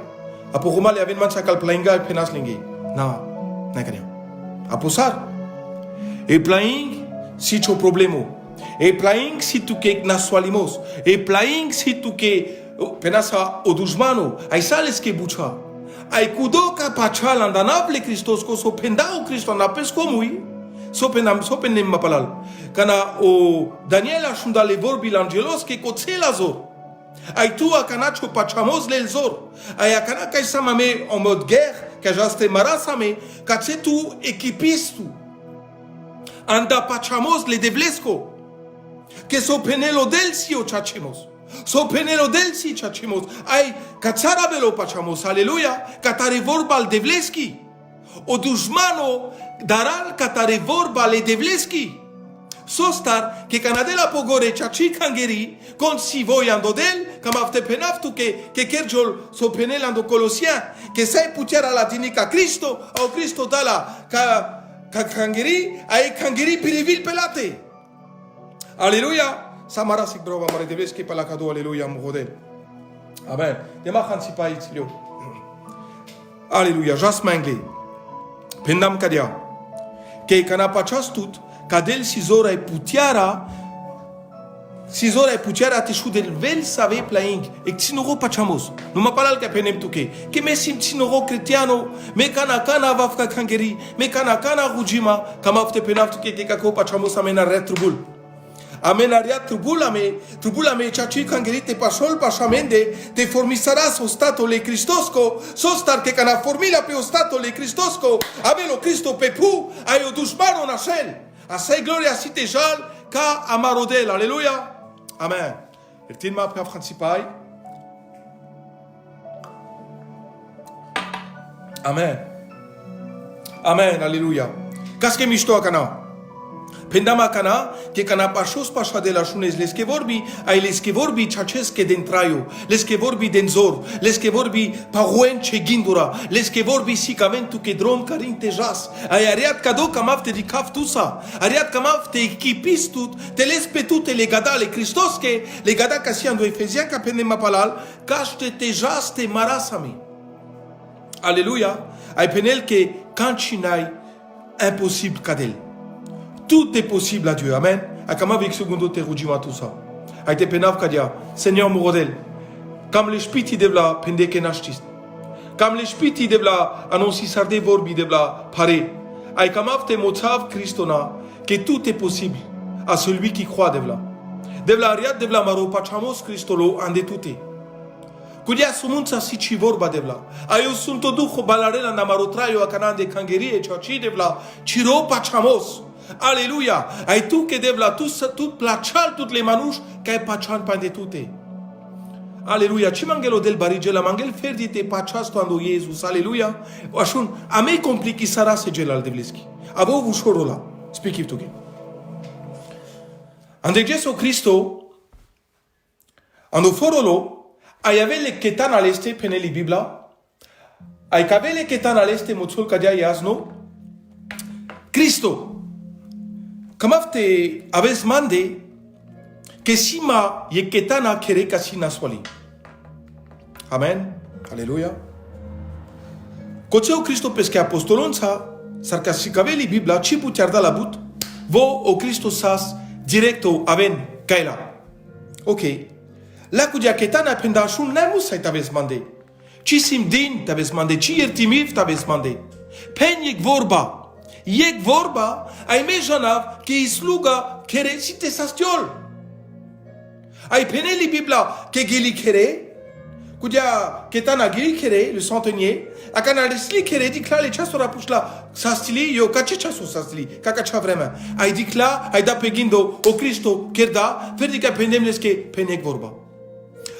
Apo rumale aven man sakal plainga penas lingi. Na kanya. Apo sar. E plaing si cho problemo. E plaing si tu ke naswalimos. E plaing si tu ke penasa o dushmano. Ai sales ke bucha. Ai kudoka pachal andanable Christos ko so pendao Cristo na pesco mui. So penem mapalal. Kana o Daniela shundale vorbi l'angelos ke kotsela zor. Ai tu a canacho pachamos l'elzor. Ai a canaca samame en mode guerre, que jaste marasame, que tu equipistu. Anda pachamos le deblesco. Que so penelo del si o chachimos. So penelo del si chachimos. Ai cacharabelo pachamos. Aleluya. Catarevor bal devleski. O dushmano daral catarevor bal devleski. Sostar que canadela pogore chachi kangeri con si voyando del kamafte penaftu que kerjol so penelando colosien que sai putiara latinica Cristo au Cristo dala ka kangeri ai kangeri pirivil pelate. Alléluia. Samara sik brova mare deveski palakado alléluia morodel. Amen. Dema khansi pa itilio. Alléluia. Jasmangle. Pendam kadia. Que kanapachas tout Cadel sizora e putiara te shudel vel save plaing e tinoro pachamos no mapalal ka penem tuke que me sim tinoro cristiano me kana vafka kangeri me kana rujima kamafte penaftu ke kako pachamos amena retrubul amena trubulame chachi kangeri te pasol pashamende te formisarás o stato le cristosco sostar que kana formila pe o stato le cristosco avelo Cristo pepu ayo dushmano nasel a sei gloria si tejal ka amarodel. Alléluia. Amen. El tilma pre principal. Amen. Amen. Alléluia. Qu'est-ce que misto kana? Pendama kana que kana pashos pasha de la shunes leske vorbi ai leske vorbi chacheske dentrayo leske vorbi denzor leske vorbi paruen chegindura leske vorbi sikamentu ke drom karin tejas ai ariat kado kamafte di kaftusa ariat kamafte ekipistut telespetut le gada le Christoske le gada kasiando Efesien kapene mapalal kaste tejas te marasami. Alléluia. Ai penel que kanchinai impossible kadel. Tout est possible à Dieu. Amen. Akama avec segundo te rujima tout ça. Aite penav kadia. Seigneur morodel. Kam le spiti devla pende kenashtis. Kam le spiti devla annonci sarde vorbi devla pare. Ai kamav te motav Christona que tout est possible à celui qui croit devla. Devla ariat devla maro pachamos Christolo ande tutte. Kudia sumunța si ci vorba devla. Ayo sunto duho balarela na marotraio a canande kangeri e chachi devla. Ciro pachamos. Alléluia. Ai tu que devla tout plachal toutes les manouches qu'ai pachan pande tutte. Alléluia. Ci mangelo del barigela mangel ferdite pachasto ando Jesus. Alléluia. Ashun ame compliqui sara se gelal devleski. Abo vushorola. Speak it again. Ande Gesù Cristo ando forolo ai avele ketan aleste peneli Bibla. Ai cavele ketan aleste mozul kadia yasno. Cristo Kamafte aves mande que sima ye ketana kere kasina swali. Amen. Alléluia. Kocheo Cristo pesque apostolonsa sarkasikaveli Bibla chipu tiarda la but vo o Cristo sas directo aven kaila. Ok. La kudia ketana penda shun nemus sai taves mande. Ci simdin taves mande, ci ertimiv taves mande. Penyek vorba. Yek vorba ai mejanav ke isluga kere site sastiol. Ai peneli Bibla ke gili kere kudia ketana gili kere le centenier akana lesli kere dikla le chasora pushla sastili yo kache chaso sastili kakacha vraiment ai dikla ai da pegindo o Cristo kerda verdika pendem leske penek vorba.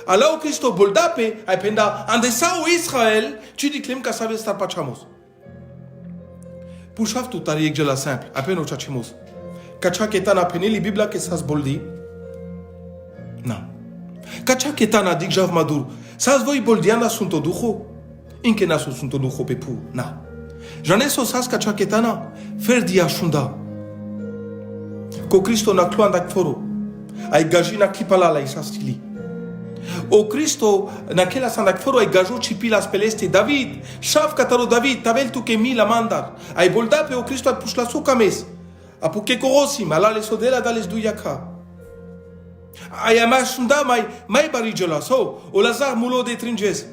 Ala o Cristo boldape ai penda ande sa o Israel tu diklem ka save sta pachamos. Pușaf tu tari egge la simple, apen o chachimos. Kacha ketana peneli Biblia que sas boldi. Na. Kacha ketana dik jav madur. Sas voi boldiana sunto ducho. Inke nasu sunto ducho pepu. Na. Janeso sas kacha ketana fer dia shunda. Ko Cristo na kluandak foro. Ai gajina kipala la isastili. O Cristo naquela sandak foro ai gajo chipila speleste David. Shav kataro David tabel tu ke mi la mandar. Ai bolda pe o Cristo ai pushla su kames. Apuke korosi malale sodela dales duyaka. Ai amashunda mai barijola so o lazar mulo de tringes.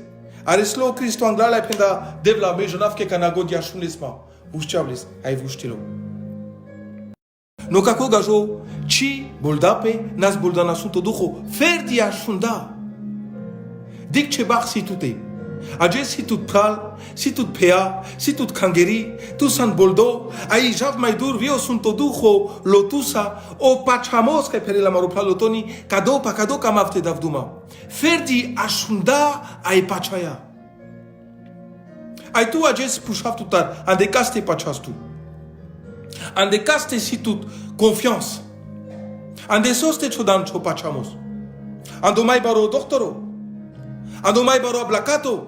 Areslo Cristo anglala ai penda devla me jonav ke kanago dia shunesma. Vushchables ai vushtilo. No kako gajo chi boldape nas boldana sunto ducho ferdi ashunda. Dik chebach si tuté. Aje si tout pral, si tout pea, si tout kangeri, tu san boldo, ai jav maidur vio sunto ducho lotusa o pachamos que per la maruplotoni kado pa kado kamafte davduma. Ferdi ashunda ai pachaya. Ai tu aje pushav tutar ande kaste pachastu. Ande kaste si tout confiance. Ande soste chodan cho pachamos. Ando mai baro doktoro. Ando mai baro ablacato.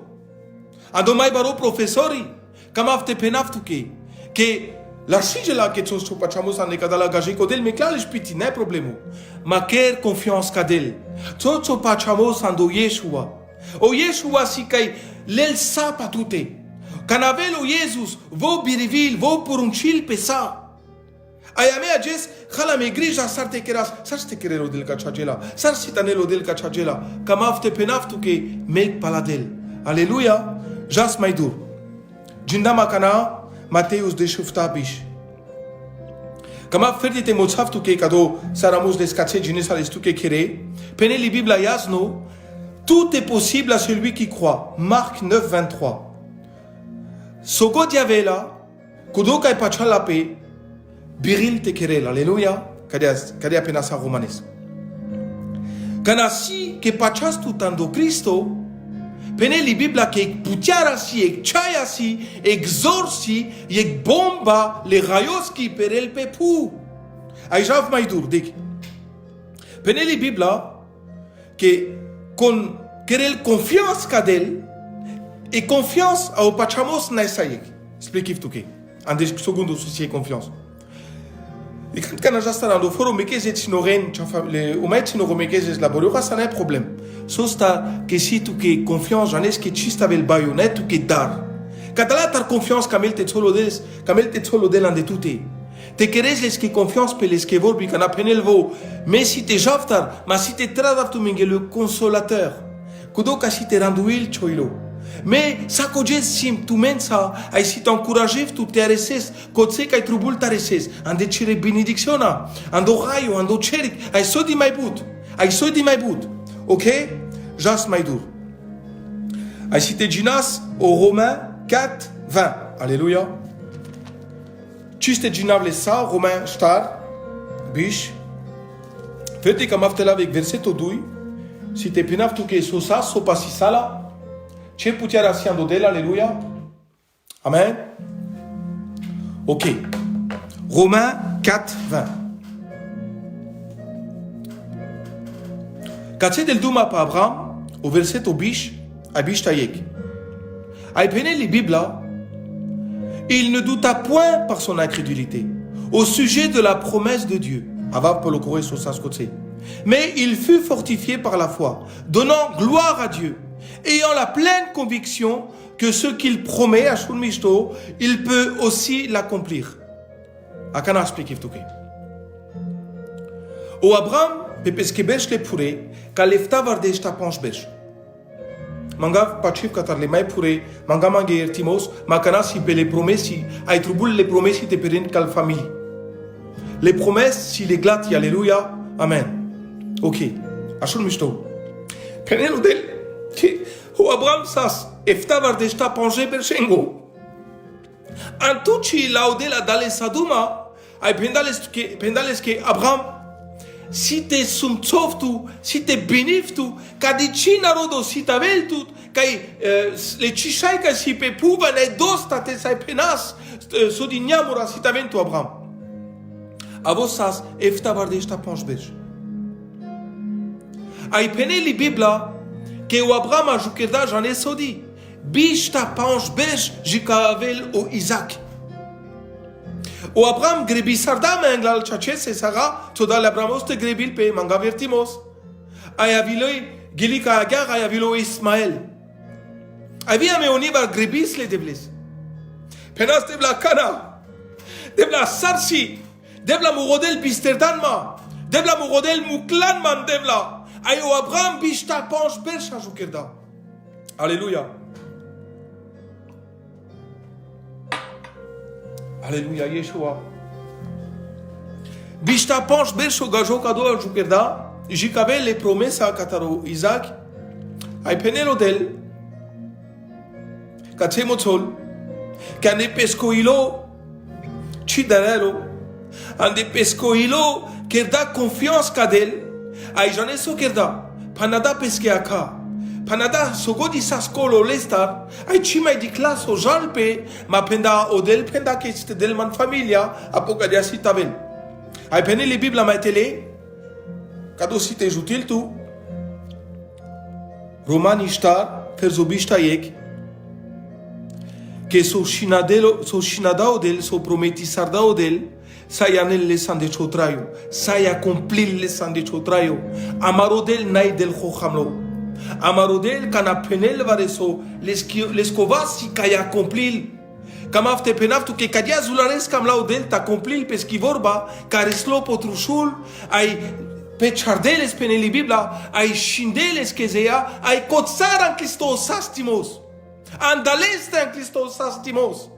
Ando mai baro professori. Kamafte penaftuke. Que la sigela que tos cho pachamos ande kadala gaji kodel me klalish piti ne problemo. Ma ker confiance kadel. Cho pachamos ando Yeshua. O Yeshua si kai lel sapatute. Canavel o Jesus vo birivil vo porunchil pesa. Ayame ajes khala me grija sarte keras sarte kerelo del kachajela sar sitanelo del kachajela kamafte penaftu ke mek paladel. Alléluia. Jas maidur. Jinda makana Mateus de shufta bish. Kamaf ferdite motsaftu ke kado saramos des kache jinesalestu ke kere. Pene li Biblia yasno. Tout est possible à celui qui croit. Marc 9, 23. Sogo diavela, kudoka e pachalape, biril te kerel, alléluia, kadia penasa romanes. Kanasi ke pachas tutando Cristo, pene li Biblia ke putiarasi, ek chayasi, exorsi, ek bomba le rayos ki perel pepu. Aijav maidur, dik. Pene li Biblia ke con kerel confiance kadel, et confiance au pachamos naisayek. Explique tout que. En des secondes souci confiance. Et quand on a juste un foro mekez et sinoren, le umet sinoro mekez laborura ça n'a pas problème. Sosta que si tu que confiance j'en ai ce que chista vel bayonet ou que dar. Katala tar confiance kamel te solo del ande tuté. Te querés les que confiance pe les que volbi kana penelvo, mais si te jaftar, ma si te tradav tu minge le consolateur. Kudo ka si te randuil choilo. Mais ça que sim tu mensa ai si t'encourager tu te areses kotse kai trubul tareses ande chere benedictiona ando rayo ando cherik ai so di mai but OK jas maidur ai si te ginas au Romains 4 20 alléluia chiste ginavle sa Romains star bish fete comme aftela avec verset 2 si te pinav tu que so sa so pasi sala ce puterea siando de alléluia. Amen. OK. Romains 4, 20. Katsé del duma pa Abraham, au verset au bish, abish tayek. Ay pene li Bibla, il ne douta point par son incrédulité au sujet de la promesse de Dieu. Ava polo kore so saskotse. Mais il fut fortifié par la foi, donnant gloire à Dieu. Ayant la pleine conviction que ce qu'il promet à Shul Mishto, il peut aussi l'accomplir. Akana explique tout. O Abraham, pepeske besh le pure, kalefta varde sta panche besh. Manga pachif katar le mai pure, manga mange ertimos, makana si pe les promessi, ay trubul les promessi te perin kal famille. Les promesses, si les glatt, alléluia, amen. Ok, à Shul Mishto. Penel udel. O Abraham sas efta vardeshta pange bershengo. Antuchi laudela dale saduma ai pendales que Abraham si te sumtsoftu si te beniftu kadichi narodo si taveltu kai le chishai ka si pe puva ne dosta te sai penas sodignamura sitavento Abraham. Avosas efta bardesta panch bej. Ai pene li Bibla que o Abraham a jukerda jane sodi. Bista panch bej jikavel o Isaac. O Abraham grebi sarda menglal chaches e Sarah toda l'Abrahamos te grebil pe manga vertimos. Ai aviloi gelika agar ai avilo Ismael. Avia me oniva grebis le devlis. Penas devla kana. Devla sarsi. Devla murodel bisterdanma. Devla murodel muklanman devla. Ai o Abraham bista panch bej jukerda. Alléluia. Alléluia, Yeshua. Bista panch bercho gajo kado a jukerda, jikabe les promesses à Kataro Isaac, ay penelo del, katemotol, kane pesco hilo, chidarelo, ande pesco hilo, kerda confiance kadel, ay janeso kerda, panada pesque aka. Panada sogodi saskolo lestar ai chimai di classo jalpe ma penda odel penda che ste del man famiglia apocadia sitavel ai pene le bibla mai tele cado site jutil tu romani star ferzobista yek che so shinada odel so prometi sarda odel saya nel lesan de chotrayo saya complir lesan de chotrayo amarodel nai del khokhamlo Amarodel kana penel vareso l'escovas si kaya complil kamaf te penaf tu ke kadia zulares kam laudel ta complil peskivorba kareslo potrushul ai pechardeles peneli bibla ai shindeles kezea ai kotsaran Christos sastimos andaleste en Christos sastimos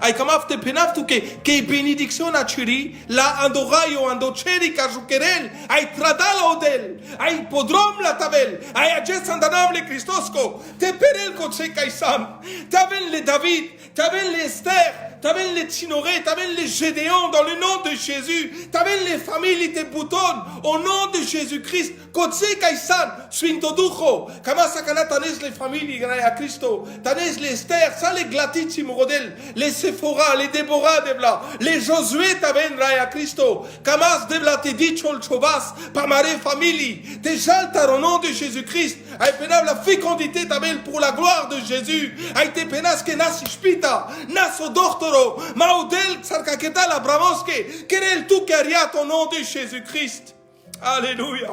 ai kamaf te penaf tu ke benediction achiri la andorayo andoceri kajukerel ai tradala odel ai podrom la tabel ai ages andanam le Christosco te perel kotse kaisan taven le David taven le Esther taven les Tinoré, taven les Gédéons dans le nom de Jésus, taven les familles te boutonnes au nom de Jésus-Christ. Kotse kaisan, swintoducho, kama sakana tanes les familles graya Christo, tanes les Esther, ça les glatiti morodel, les Sephora, les Déborah devla, les Josué taven raya Christo, kamas devla te dit chol chobas, pamare famille, te jaltar au nom de Jésus-Christ, ay penab la fécondité tabel pour la gloire de Jésus, ay te penas que nasi spita, naso doctor Maudel sarkaketal abramoske, querel tu keriat au nom de Jésus-Christ. Alléluia.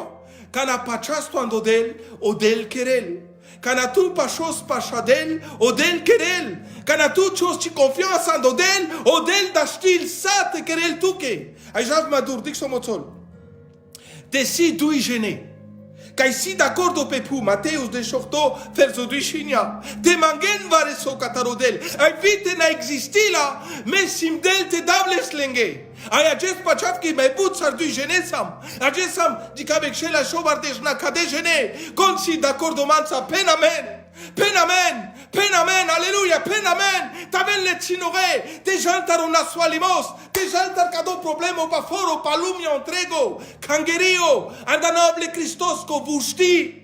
Kana pachas tu andodel, odel querel. Kana tu pachos pachadel, odel querel. Kana tu chos ti confiance andodel, odel dashtil sa te querel tuke. Ajav madur dik somotol. Desi dui gêné. Kai si d'accordo pepu Mateus de Shorto verso 2 te mangen vare so catarodel ai vite na existila me simdel te dables lenge ai ages pachat ki mai put sar du genesam agesam di kavek shela shobardej na kade gene kon si d'accordo mansa penamen penamen penamen alléluia penamen taven le Tinoré te jantar una sualimos te jantar cado problema pa foro palumi entrego kangerio andanoble Christosco vushti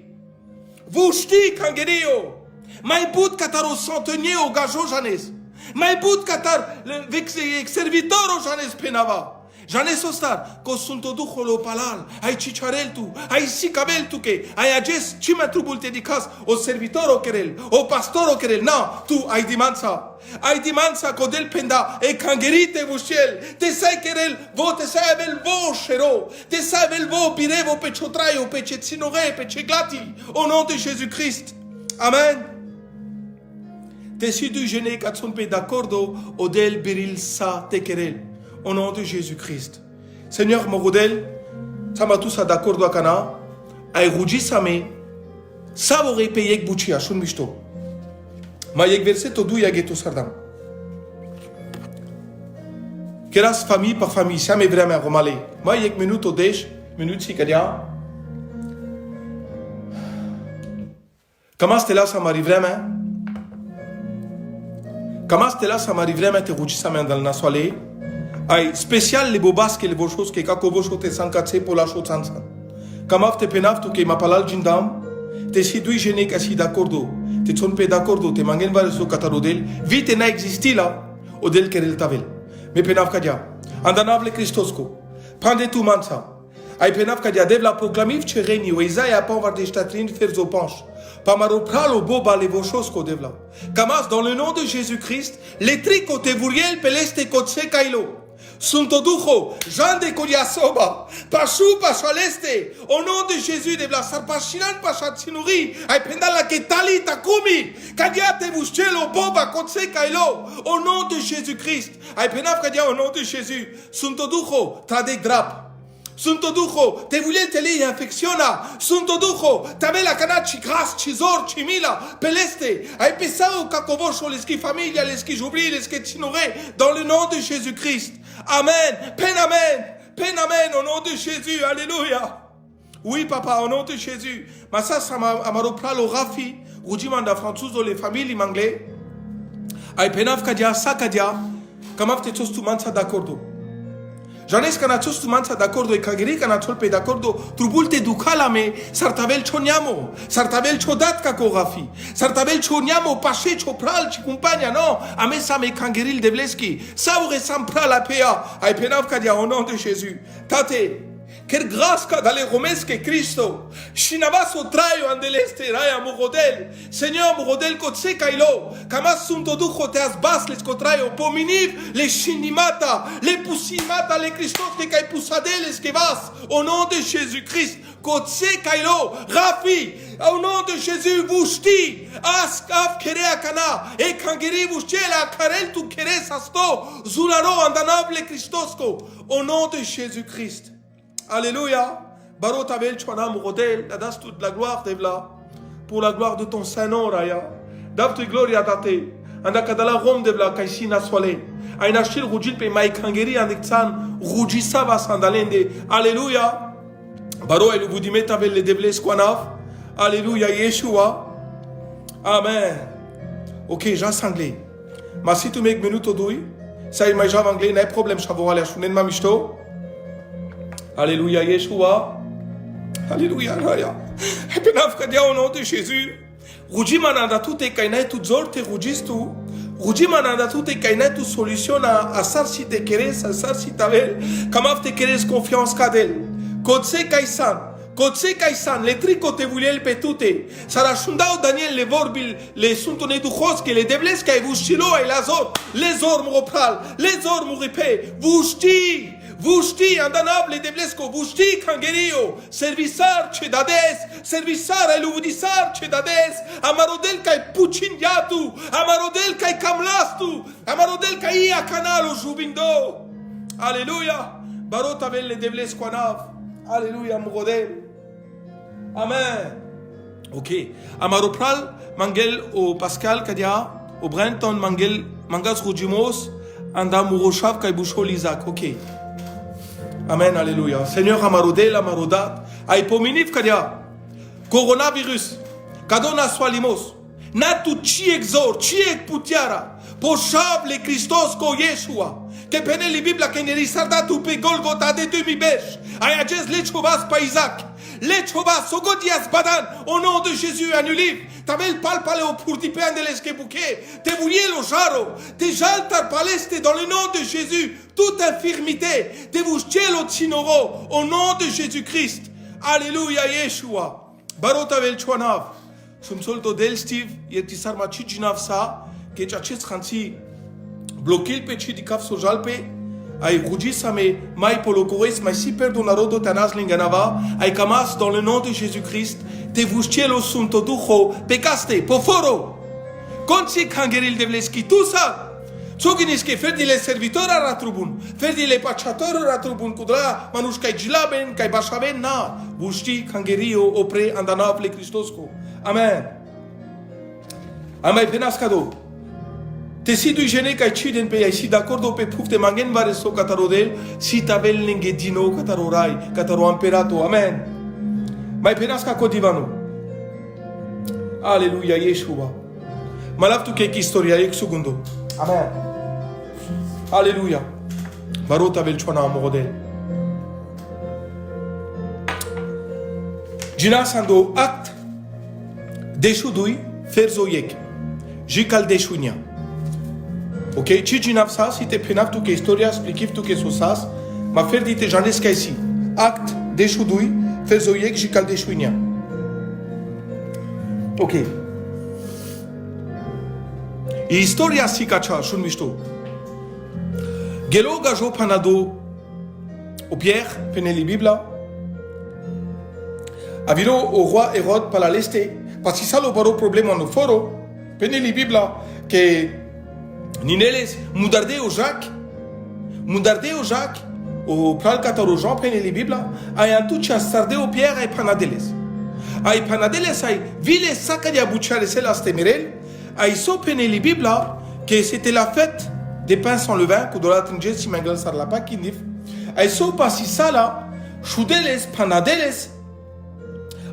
kangerio mai put kataro centenier o gajo janes mai put katar vek servitoro janes penava Janes ostar, kosunto du holo palal, ai chicharel tu, ai sikabel tu ke, ai ages chima trubul te dicas, o servitoro querel, o pastoro querel, no, tu ai dimansa kodel penda, e kangerite vushel, te sai querel, vo te sai bel vo shero, te sai bel vo birevo pe chotraio, pe chetsinore, pe cheglati, au nom de Jésus-Christ. Amen. Te si du gene katson pe d'accordo, odel biril sa te querel. Au nom de Jésus-Christ. Seigneur Morodel, sama tous d'accord à Cana, ay ruji same, savore payek buchi a shun misto. Ma yek verset du yageto sardam. Keras famille par famille, ça m'est vraiment remalé. Ma yek minute au déj, minute si kadia. Comment c'était là, ça m'arrive vraiment? Comment c'était là, ça m'arrive vraiment, te ruji same dans le nasoalé? Ai spécial les bobas que les choses que kakobo chote sankatse pour la chose sansan. Kamaf te penaf tu que ma palal jindam, te si dui gene kasi d'accordo, te son pe d'accordo, te mangen vale so katarodel, vite na existi là, odel kerel tavel. Me penav kadia. Andanavle Christosko. Prende tu mansa. Ai penav kadia devla proclamiv chereni o Isaia pan var de statrin ferzo panche. Pamaro pralo boba le vochosko devla. Kamas dans le nom de Jésus-Christ, les tricote vuriel peleste kotse kailo. Suntoducho, Jean de Kodiasoba, Pachou Pachaleste, au nom de Jésus de la Sarpachinan Pachatsinuri, ai pendala Ketali Takumi, Kadiate Vuschelo Boba Kotse Kailo, au nom de Jésus-Christ, ai penaf Kadia au nom de Jésus, Suntoducho, Trade Drap. Suntoducho, te voulais te li infectiona. Suntoducho, t'avais la canachi gras, chisor, chimila, peleste. Ai pesao kakobosho, les qui famille, les qui j'oublie, les qui t'ignorais, dans le nom de Jésus-Christ. Amen. Pen amen, au nom de Jésus. Alléluia. Oui, papa, au nom de Jésus. Mais ça m'a repris le rafi. Roudimanda françois, les familles anglais. Ai penaf kadia, sakadia. Kamaf te tous tout mansa d'accordo. Janes kana tous tu mansa d'accordo e kagiri kana tolpe d'accordo trubulte dukalame sartavel choniamo sartavel chodat kakorafi sartavel choniamo pache chopral ci compagna no a me sa me kangiril devleski saure sampra la pea ai penav kadia au nom de Jésus tate quelle grâce qu'a dans les romes que Cristo shinavaso traio andeleste raya murodel Seigneur murodel kotse kailo kamas sunto du khoteas bas les kotraio pominiv les shinimata les pusimata les Christos que kai pusadel les que vas au nom de Jésus-Christ kotse kailo rafi au nom de Jésus vushti askaf kerea kana e kangiri vushela karel tu keres asto zularo andanable Christosco au nom de Jésus-Christ. Alléluia. Barot avel chwana murodel, das toute la gloire devla. Pour la gloire de ton Saint-Nom, Raya. Davte gloria date. Anda kadala rom devla kaisina swale. Aina shil rujil pe mai kangeri andexan rujisa va sandalende. Alléluia. Baro el vous dimet avel le devles kwanav. Alléluia Yeshua. Amen. Ok, Jean Sanglé. Ma si tu mek minuto doi. Ça il m'a jav anglais, n'a problème chavorale shunen ma mishto. Alléluia, Yeshua. Alléluia, Raya. Et puis, au nom de Jésus. Ruji mananda tout est kaina tout zorte rujistu. Ruji mananda tout est kaina tout solution à sarsi te keres, à sarsi tavel. Kamaf te keres confiance kadel. Kotse kaisan. Kotse kaisan. Les tricote voulaient le petute. Sarashundao Daniel les vorbil, les suntone du khoske, les debles kai vushilo et lazor. Les ormes repral. Les ormes ripé. Vushti. Vushti andanable devlesko, vushti kangerio, servisar chedades, servisar eluvdisar chedades, amarodel kai puchin yatu, amarodel kai kamlastu, amarodel kai akanalo jubindo. Alléluia. Barot avel le devlesko anav. Alléluia murodel. Amen. Ok. Amaropral mangel au Pascal kadia, au Brenton mangel mangas rujimos, anda muroshav kai bushol Isaac. Ok. Amen, alléluia. Seigneur Amarodel, Amarodat, Aipominiv Kadia, coronavirus, Kadona Swalimos, Natu Chiexor, Chiek Putiara, Poshav le Christos ko Yeshua, que pene li Biblia que nerisarda tu pe Golgota de demi-besh, Ayajes le Chovas pa Isaac, le Chovas, Sogodias Badan, au nom de Jésus, annuliv, Tamel palpale au purtipen de l'esquebouquet, te vouliez lo jaro, te jaltar paleste dans le nom de Jésus, toute infirmité, te vuschelo tsinoro, au nom de Jésus-Christ. Alléluia, Yeshua. Barotavel chwanav, sumsolto del Steve, yetisar machijinav sa, que chachis khansi, bloquil pechi di kaf sojalpe, ay rujisame, mai polokores, mai si perdonarodo tanas linganava, ay kamas dans le nom de Jésus-Christ, te vuschelo sunto ducho, pecaste, poforo, konsi kangeril devleski, tout ça. Tsoginisque ferdi le servitor a ratrubun, ferdi le pachator a ratrubun kudra, manush kai jlaben, kai bashaben na, bushti kangerio opre andanav le Christosco. Amen. Amai penaskado. Te si du gene kai chiden pe si d'accordo pe puf te mangen vare so katarodel, si tavel linge dino katarorai, kataro amperato. Amen. Mai penaska kodivano. Alléluia Yeshua. Malaftu ke historia ek segundo. Amen. Alléluia. Barota velchona model. Jina sando act deshudui ferzoyek. Jikal deshunya. Ok, Cici Nafsa, si te penav tu que historia, expliquiv tu que sosas, ma fer dite janes ca ici. Act de chudui, fer zoiec jical de chuinia. Ok. Historia si cacha, shun misto. Gelo gajo panado au Pierre, peneli Bibla. Aviro au roi Hérode par la leste, parce que ça le baro problème en foro, peneli Bibla, que Nineles, mudarde au Jacques, au pral cataro Jean peneli Bibla, ay antucha sarde au Pierre ay panadeles. Ay panadeles ay vile sacadia buchale la stemerel, ay so peneli Bibla, que c'était la fête des pains sans levain, que de la tringe si mangal sar la pa kinif. Ay so pasi sala, chudeles, panadeles,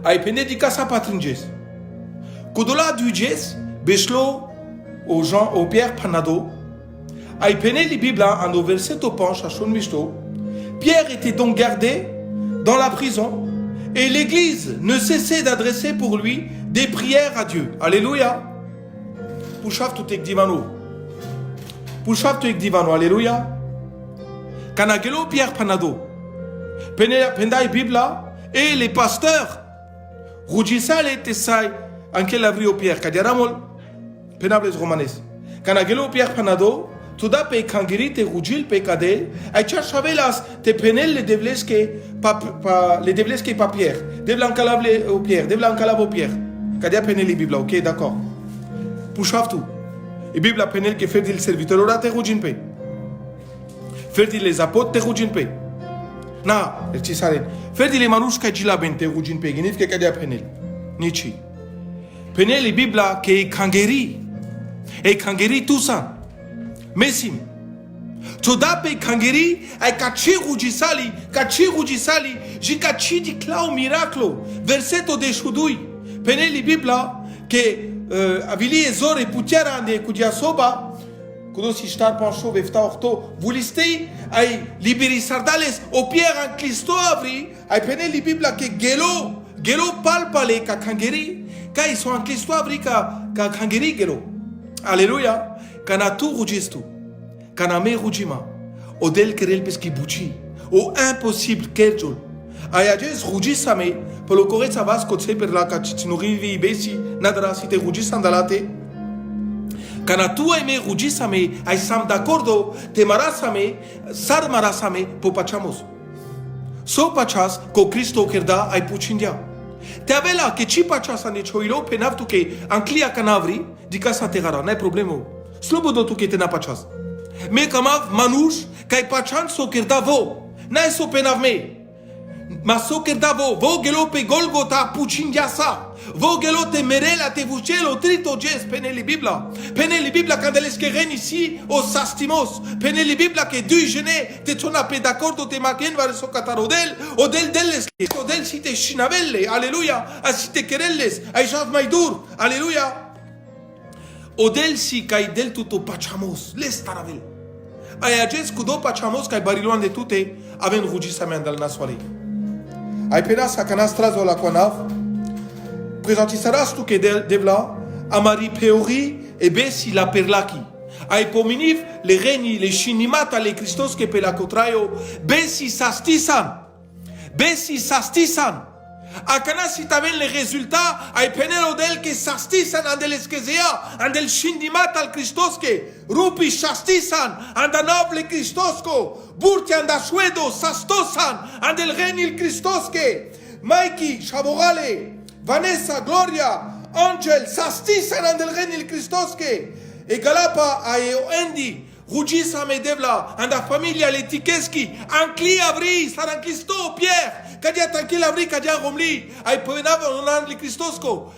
ay penedica sa patringes. Kodola dujes, bechlo, aux gens, au Pierre Panado, ay peneli Bibla en au verset au penche à Shon Misto. Pierre était donc gardé dans la prison et l'église ne cessait d'adresser pour lui des prières à Dieu. Alléluia. Pushav tout ek divano. Pushav tout ek divano. Alléluia. Kanagelo Pierre Panado. Pendai Bibla et les pasteurs. Rujisal et Tessai. Anke lavri au Pierre. Kadiaramol. Penables romanes. Kanagelo Pierre Panado. Tuda pe kangiri te rujil pe kadel. Ay chavelas te penel le devleske pa Pierre. Devlan calable au Pierre. Devlan calable au Pierre. Kadia penel li Bibla. Ok, d'accord. Pushav tout. Et Bibla penel que fait le serviteur ora te rujin pe. Faire les apôtres te rujin pe. Na, el ci saren. Faire les manouches ka jila ben te rujin pe. Ginif ke kadia penel. Nichi. Penel li Bibla ke kangeri. E kangeri tout ça. Mesim. Todape kangeri ay kachi rujisali, jikachi di clau miraclo. Verseto de shudui. Peneli Bibla que avili ezor e putiara ande kudia soba. Kudo si star pancho vefta orto. Vulistei ay liberi sardales o pierre en Cristo avri. Ay peneli Bibla que gelo palpale ka kangeri. Ka ils sont en Cristo avri ka kangeri gelo. Alléluia. Kana tu rujistu, kana me rujima, odel kerel peski buchi, o impossible kerjol. Ayajes rujisame, pelo corret savas kotse per la kachinuri vi besi, nadra si te rujisandalate. Kana tu me rujisame, ay sam d'accordo, te marasame, sar marasame, popachamos. So pachas, ko Cristo kerda ay puchindia. Te avela que chi pachas ane choilo penavtu que anclia canavri, di casa terara, n'ai problemo. Slobodo tu que te na pachas. Me kamav manouche, kai pachan so kerda vo. N'ai so penav me. Ma so kerda vo gelo pe Golgota puchindia sa. Vo gelo te merela te vucelo trito jes peneli Bibla. Peneli Bibla quand elle esqueren ici au sastimos. Peneli Bibla que du gene te tona pe d'accordo te maken var so catarodel odel del si te chinavelle. Alléluia. A si te querelles. Ay jav maidur. Alléluia. Odel si kai del tuto pachamos. Les taravel. Ay ajes kudo pachamos kai bariloan de tute aven rujisame andal naswali. Ay pena sakanas trazo la quanav. Presentissaras tu que devla amari peori e besi la perlaki. Ai pominif le reni le shinimata le Christos que pela contraio besi sastisan. Akana si taven les résultats ai penelo del que sastisan andel eskezea andel shinimata al Christos que rupi sastisan andanoble Christosco burti anda suedo sastosan andel reni il Christos que Mikey Chaborale Vanessa, Gloria, Angel, Sastisan andel renil Christoske, e Galapa aeo Endi, Rugisa Medevla, anda familia Letikeski, Ankli Avri, Saran Christo, Pierre, Kadia Tankil Avri, Kadia Romli, ai Penava Onandli Christosko,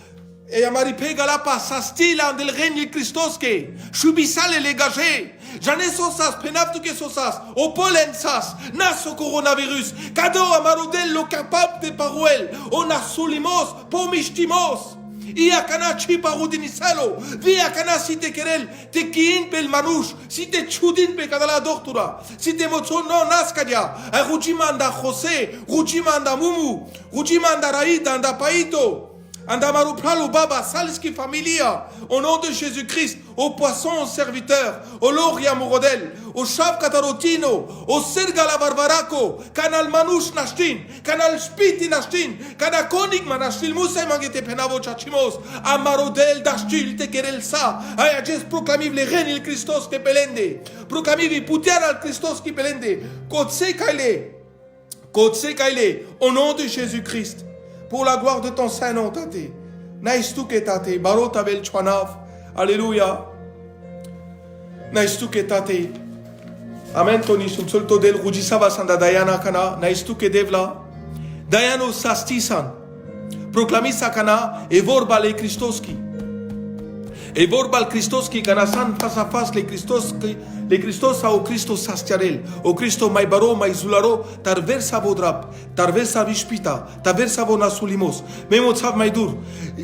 e Amaripe Galapa, Sastila andel renil Christoske, Shubisale legage, Janes sosas, penavtu que sosas, o polen sas, naso coronavirus, cado amarodel lo capab de paruel, o nasulimos, pomishtimos, ia cana chipa rudinisalo, via cana si te querel, te kiin pel manush, si te chudin pe cadala doctora, si te mozon no nascadia, a rujimanda José, rujimanda Mumu, rujimanda Raïda, anda Paito, anda maruplalo baba, salski familia, au nom de Jésus-Christ, au poisson, au serviteur, au loria morodel, au chav katarotino, au sergala barbaraco, canal manouche nashtin, canal spiti nashtin, canal konig manashtil musay mangete penavo chachimos, a marodel dashtil te querel sa, a jes proclamiv le reine il Christos que pelende, proclamiv putiar al Christos qui pelende, kotse kaile, au nom de Jésus-Christ, pour la gloire de ton Saint-Nom, tate. Naistuke tate, barota vel chwanav, alléluia. Naistuke tate. Amen, Tony, sum solto del rujisava sanda Diana kana, naistuke devla. Diano sastisan. Proclamisa kana, e vorbale Christoski. E vorbal Christoski kana san face à face les Christos au Christos sastiarel, au Christo mai baro mai zularo, tarversa vodrap, tarversa vispita, tarversa vona sulimos, memo tsav mai dur.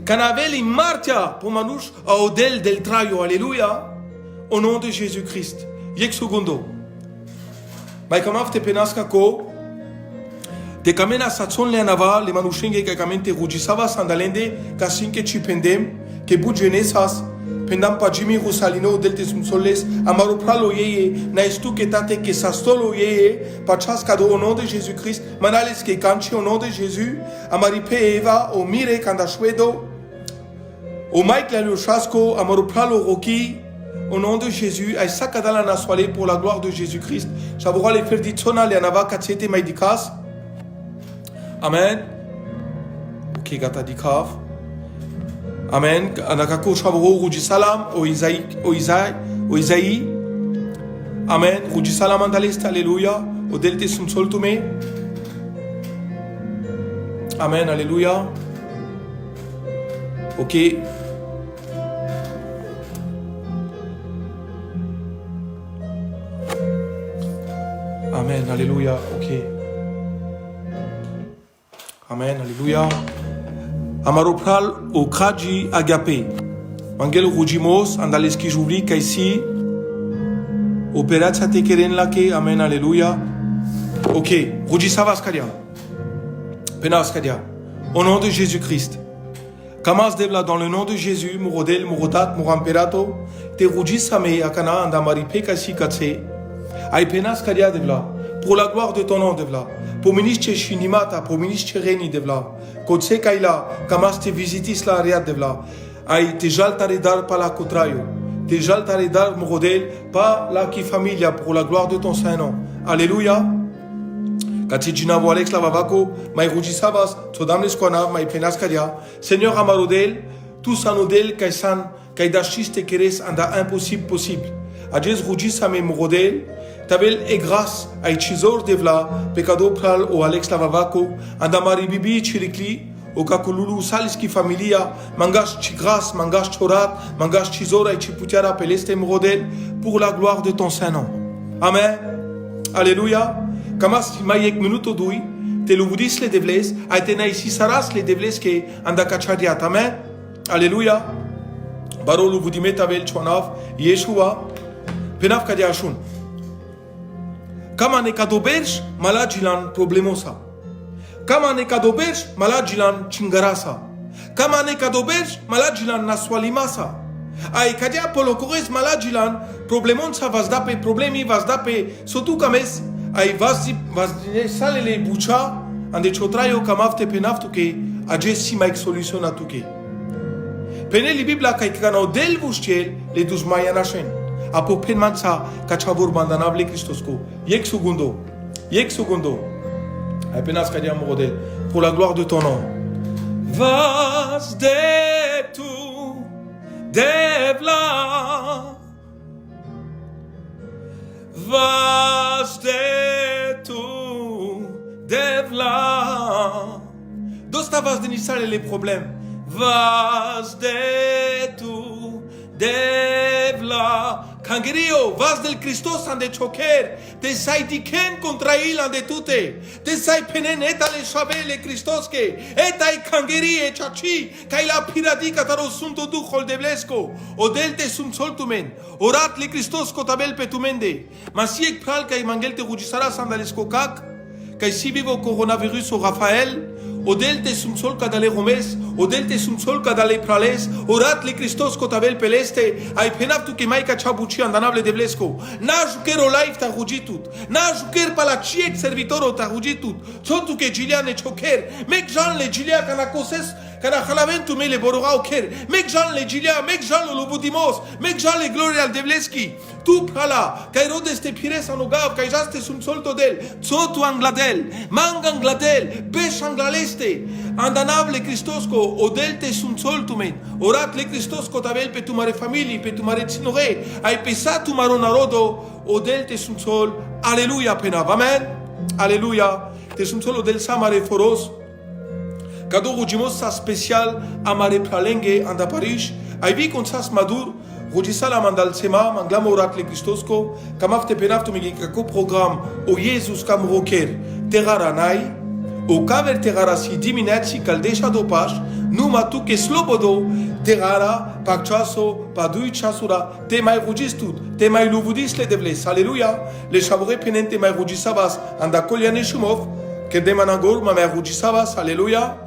Canaveli martia pomanush a odel del traio, alléluia, au nom de Jésus-Christ. Yek segundo. Mai kamav te penaska ko, te kamena satson le anava, le manushinge ke kamente rujisava sandalende, kasinke chipendem, ke budjenesas, pendam pa Jimmy Rosalino delte soles amaro pralo yeye na estu que tate que sastolo yeye pa chaskado au nom de Jésus-Christ manales que canchi au nom de Jésus amaripe Eva o mire kanda shwedo o Mike la chasco amaro pralo roki au nom de Jésus ay sakadala na soale pour la gloire de Jésus-Christ chavora le ferditsona le anava katsete maidikas amen ok gata dikav amen. Anakako shabro ruji salam o Isaïe. Amen. Ruji salam andalest alléluia. O delte sum soltume. Amen. Alléluia. Ok. Amen. Alléluia. Ok. Amen. Alléluia. Amaropral au Kraji Agapé. Angel Rujimos, Andaleski Jouvli, Kaisi. Opérat Tekeren Lake, Amen, Alléluia. Ok, Rujisava Skadia. Pena Skadia. Au nom de Jésus-Christ. Kamas Devla, dans le nom de Jésus, Murodel, Murodat, Muramperato, Te Rujisame, Akana, Andamari Pekasi Katse. Aï Pena Skadia Devla. Pour la gloire de ton nom, Devla. Pour ministre Shinimata, pour ministre Reni, Devla. Kotse Kaila, Kamas te visitis la Ariad, Devla. Aïe, te jaltaredar pa la contrario. Te jaltaredar Morodel, pas la qui familia, pour la gloire de ton Saint-Nom. Alléluia. Katijina vo Alex Lavavako, mai Rujisavas, Todam Lesquanav, mai Penaskadia. Seigneur Amarodel, tous anodel, Kaisan, Kaidashis te keres, anda impossible possible. Adjes Rujisame Morodel, Tabel e grâce à Ichizor Devla, Pecado Pral o Alex Lavavaco, Andamari Bibi Chirikli, o Kakululu Saliski Familia, Mangash Chigras, Mangash Chorat, Mangash Chizor et Chiputiara Peleste Morodel, pour la gloire de ton Saint-Nom. Amen. Alléluia. Kamas Mayek Minuto Dui, te lo budis le devles, a etena ici saras le devles que andakachariat. Amen. Alléluia. Baro lo budime Tabel Chwanav, Yeshua, Penav Kadiashun. Kama ne kadoberj malajilan problemosa. Kama ne kadoberj malajilan chingarasa. Kama ne kadoberj malajilan naswalimasa. Ai kadia polokores malajilan problemonsa vazdape problemi vazdape sotu kames ai vazdine salele bucha ande chotrayo kamafte penaftuke ajesi maik solution atuke. Peneli bibla kai kana del vustiel le dus mayanashen. Apo penmansa kachavur bandanable Christosco. Yek segundo. Apenas kadia morodel. Pour la gloire de ton nom. Vas de tu devla. Vas de tu devla. Dosta vas de nisale les problèmes. Vas de tu devla. Kangerio, vas del Christos ande choker, te sai diken contra il ande tute, te sai penen eta le shabe le Christoske, eta i kangeri e chachi, kai la piradica taro sunto du hol de blesco, o delte sum soltumen, orat le Christosko tabel petumende, masiek pral kai mangelte rujisara sandalesko kak, kai si vivo coronavirus o Rafael, o delte sum sol kadale romes, o delte sumsol kadale prales, orat le Christos kotavel peleste, ai penav tu ke maika chabuchi andanable de blesco. Na juker o life ta rugitut, na juker palachiek servitoro ta rugitut, tu ke Gilia ne choker, mek Jean le Gilia kanakoses, kana khalaventu me le borora oker, mek Jean le Gilia, mek Jean le lobudimos, mek Jean le gloria al devleski, tu prala, kai rodes te pires anogav, kai jaste sumsol todel, tu angladel, mang angladel, besh anglaleste, andanable Christosco, odelte sumsol tumen, orat le Christosco tavel pe tu mare famili, pe tu mare tsinore, ai pesa tu maro narodo, odelte sumsol, alleluia penav, amen, alleluia, te sumsol odel samare foros, Kado rugimos sa special amare pralenge anda Paris, ai vi con sas madur, rugisala mandal sema, manglamo oracle Christosco, kamafte penafto migikako program o Jesus kam roker, terraranai, o kaver terrara si diminati kaldesha dopash, numa tu ke slobodo, terrara, pakchaso, padui chasura, te mai rugistut, te mai luvudis le devles, alléluia, le chavore penente mai rugisabas, anda koliane shumov, que demanagor ma mai rugisabas, alléluia,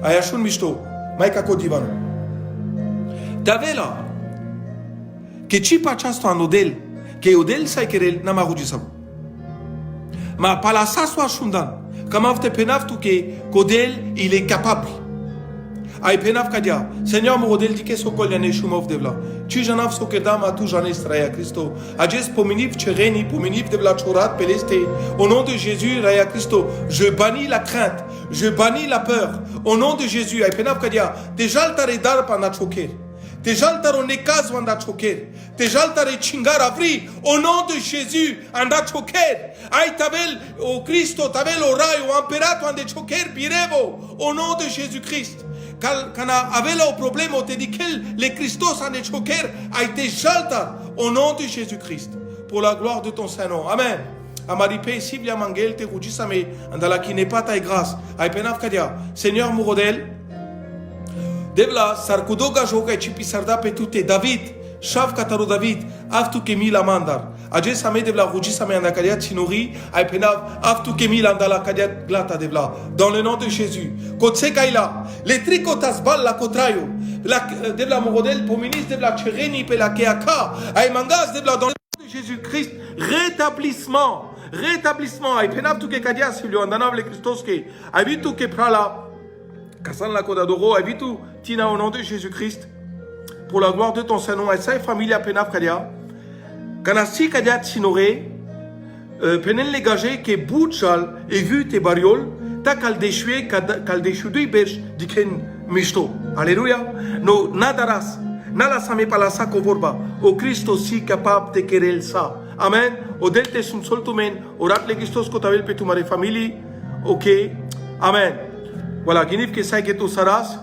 ayashun mishto, maika kodivano. Davela, que ci pachasto anodel, que odel saikerel na marudisabu. Ma palasaso ashundan, kamavte penaftu que kodel il est capable. Ay penaf kadia, Seigneur morodel dike sokol yane shumov devla. Tu janav sokedam a tu janes raya Christo. Ajes pominiv chereni, pominiv devla chorat peleste. Au nom de Jésus, raya Christo, je bannis la crainte, je bannis la peur. Au nom de Jésus, ay penaf kadia, déjà altare dar pana choker. Déjà altare nekaz wanda choker. Déjà altare chingar avri. Au nom de Jésus, anda choker. Ay tabel o Christo, tabel o rai o imperato ande choker birevo. Au nom de Jésus-Christ. Quand avait le problème, on te dit que les Christos en est choquer, a été jalta au nom de Jésus-Christ, pour la gloire de ton Saint-Nom. Amen. Amaripe, Siblia Mangel, te Rujisame, andala qui n'est pas ta grâce. Aipenaf Kadia, Seigneur Mourodel, Devla, Sarkudoga Joka, Chipisarda Petute, David, Shav Kataro David, Aftu Kemi la Mandar. Ajes Same Devla Rujisame Andakadia Chinori, Aipenav, Aftu Kemi Landala Kadia Glata Devla. Dans le nom de Jésus. Kotse Kaila, les tricotas bal la Kotrayo, Devla Morodel, Pominis Devla Chereni, Pela Keaka, Aimangas Devla, dans le nom de Jésus-Christ, rétablissement, Aipenav Tuke Kadia, Silio Andanable Christoske, Avitu Keprala, Kassan la Kodadoro, Avitu Tina au nom de Jésus-Christ, pour la gloire de ton Saint-Nom, et sa famille à Penaf Kadia, Kanasi Kadia Tsinore, Penen legage que Boutchal et vu te bariol, ta kaldeshue, kaldeshudui berj, diken mishto. Alléluia. No nadaras, nada same palasa kovorba, o Christo si capable de querer ça. Amen. O delte sum soltumen, orat legistos kotavel petumare family. Ok. Amen. Voilà, ginif que sai que tu saras.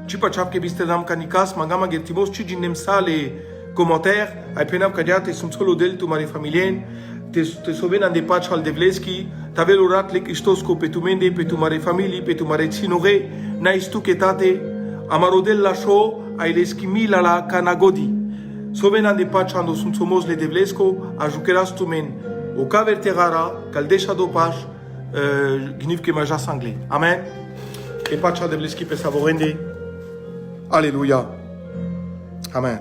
Chipa chap que bistedam kanikas, mangama gertimos, chijinem sale commentaire. Ai penam kadiate sum solo del tu mare familien. Te sovenan de patch al devleski, tavel orat le Christosco petumende, petumare famili, petumare tsinore, naistu ketate, amarodel la show, aileski mila la kanagodi. Sovenan de patch ando sunt somos le devlesco, ajukeras tumen, o kaverterara, kaldesha do patch, gniv ke maja sangle. Amen. E patch al devleski pe savorende. Alléluia. Amen.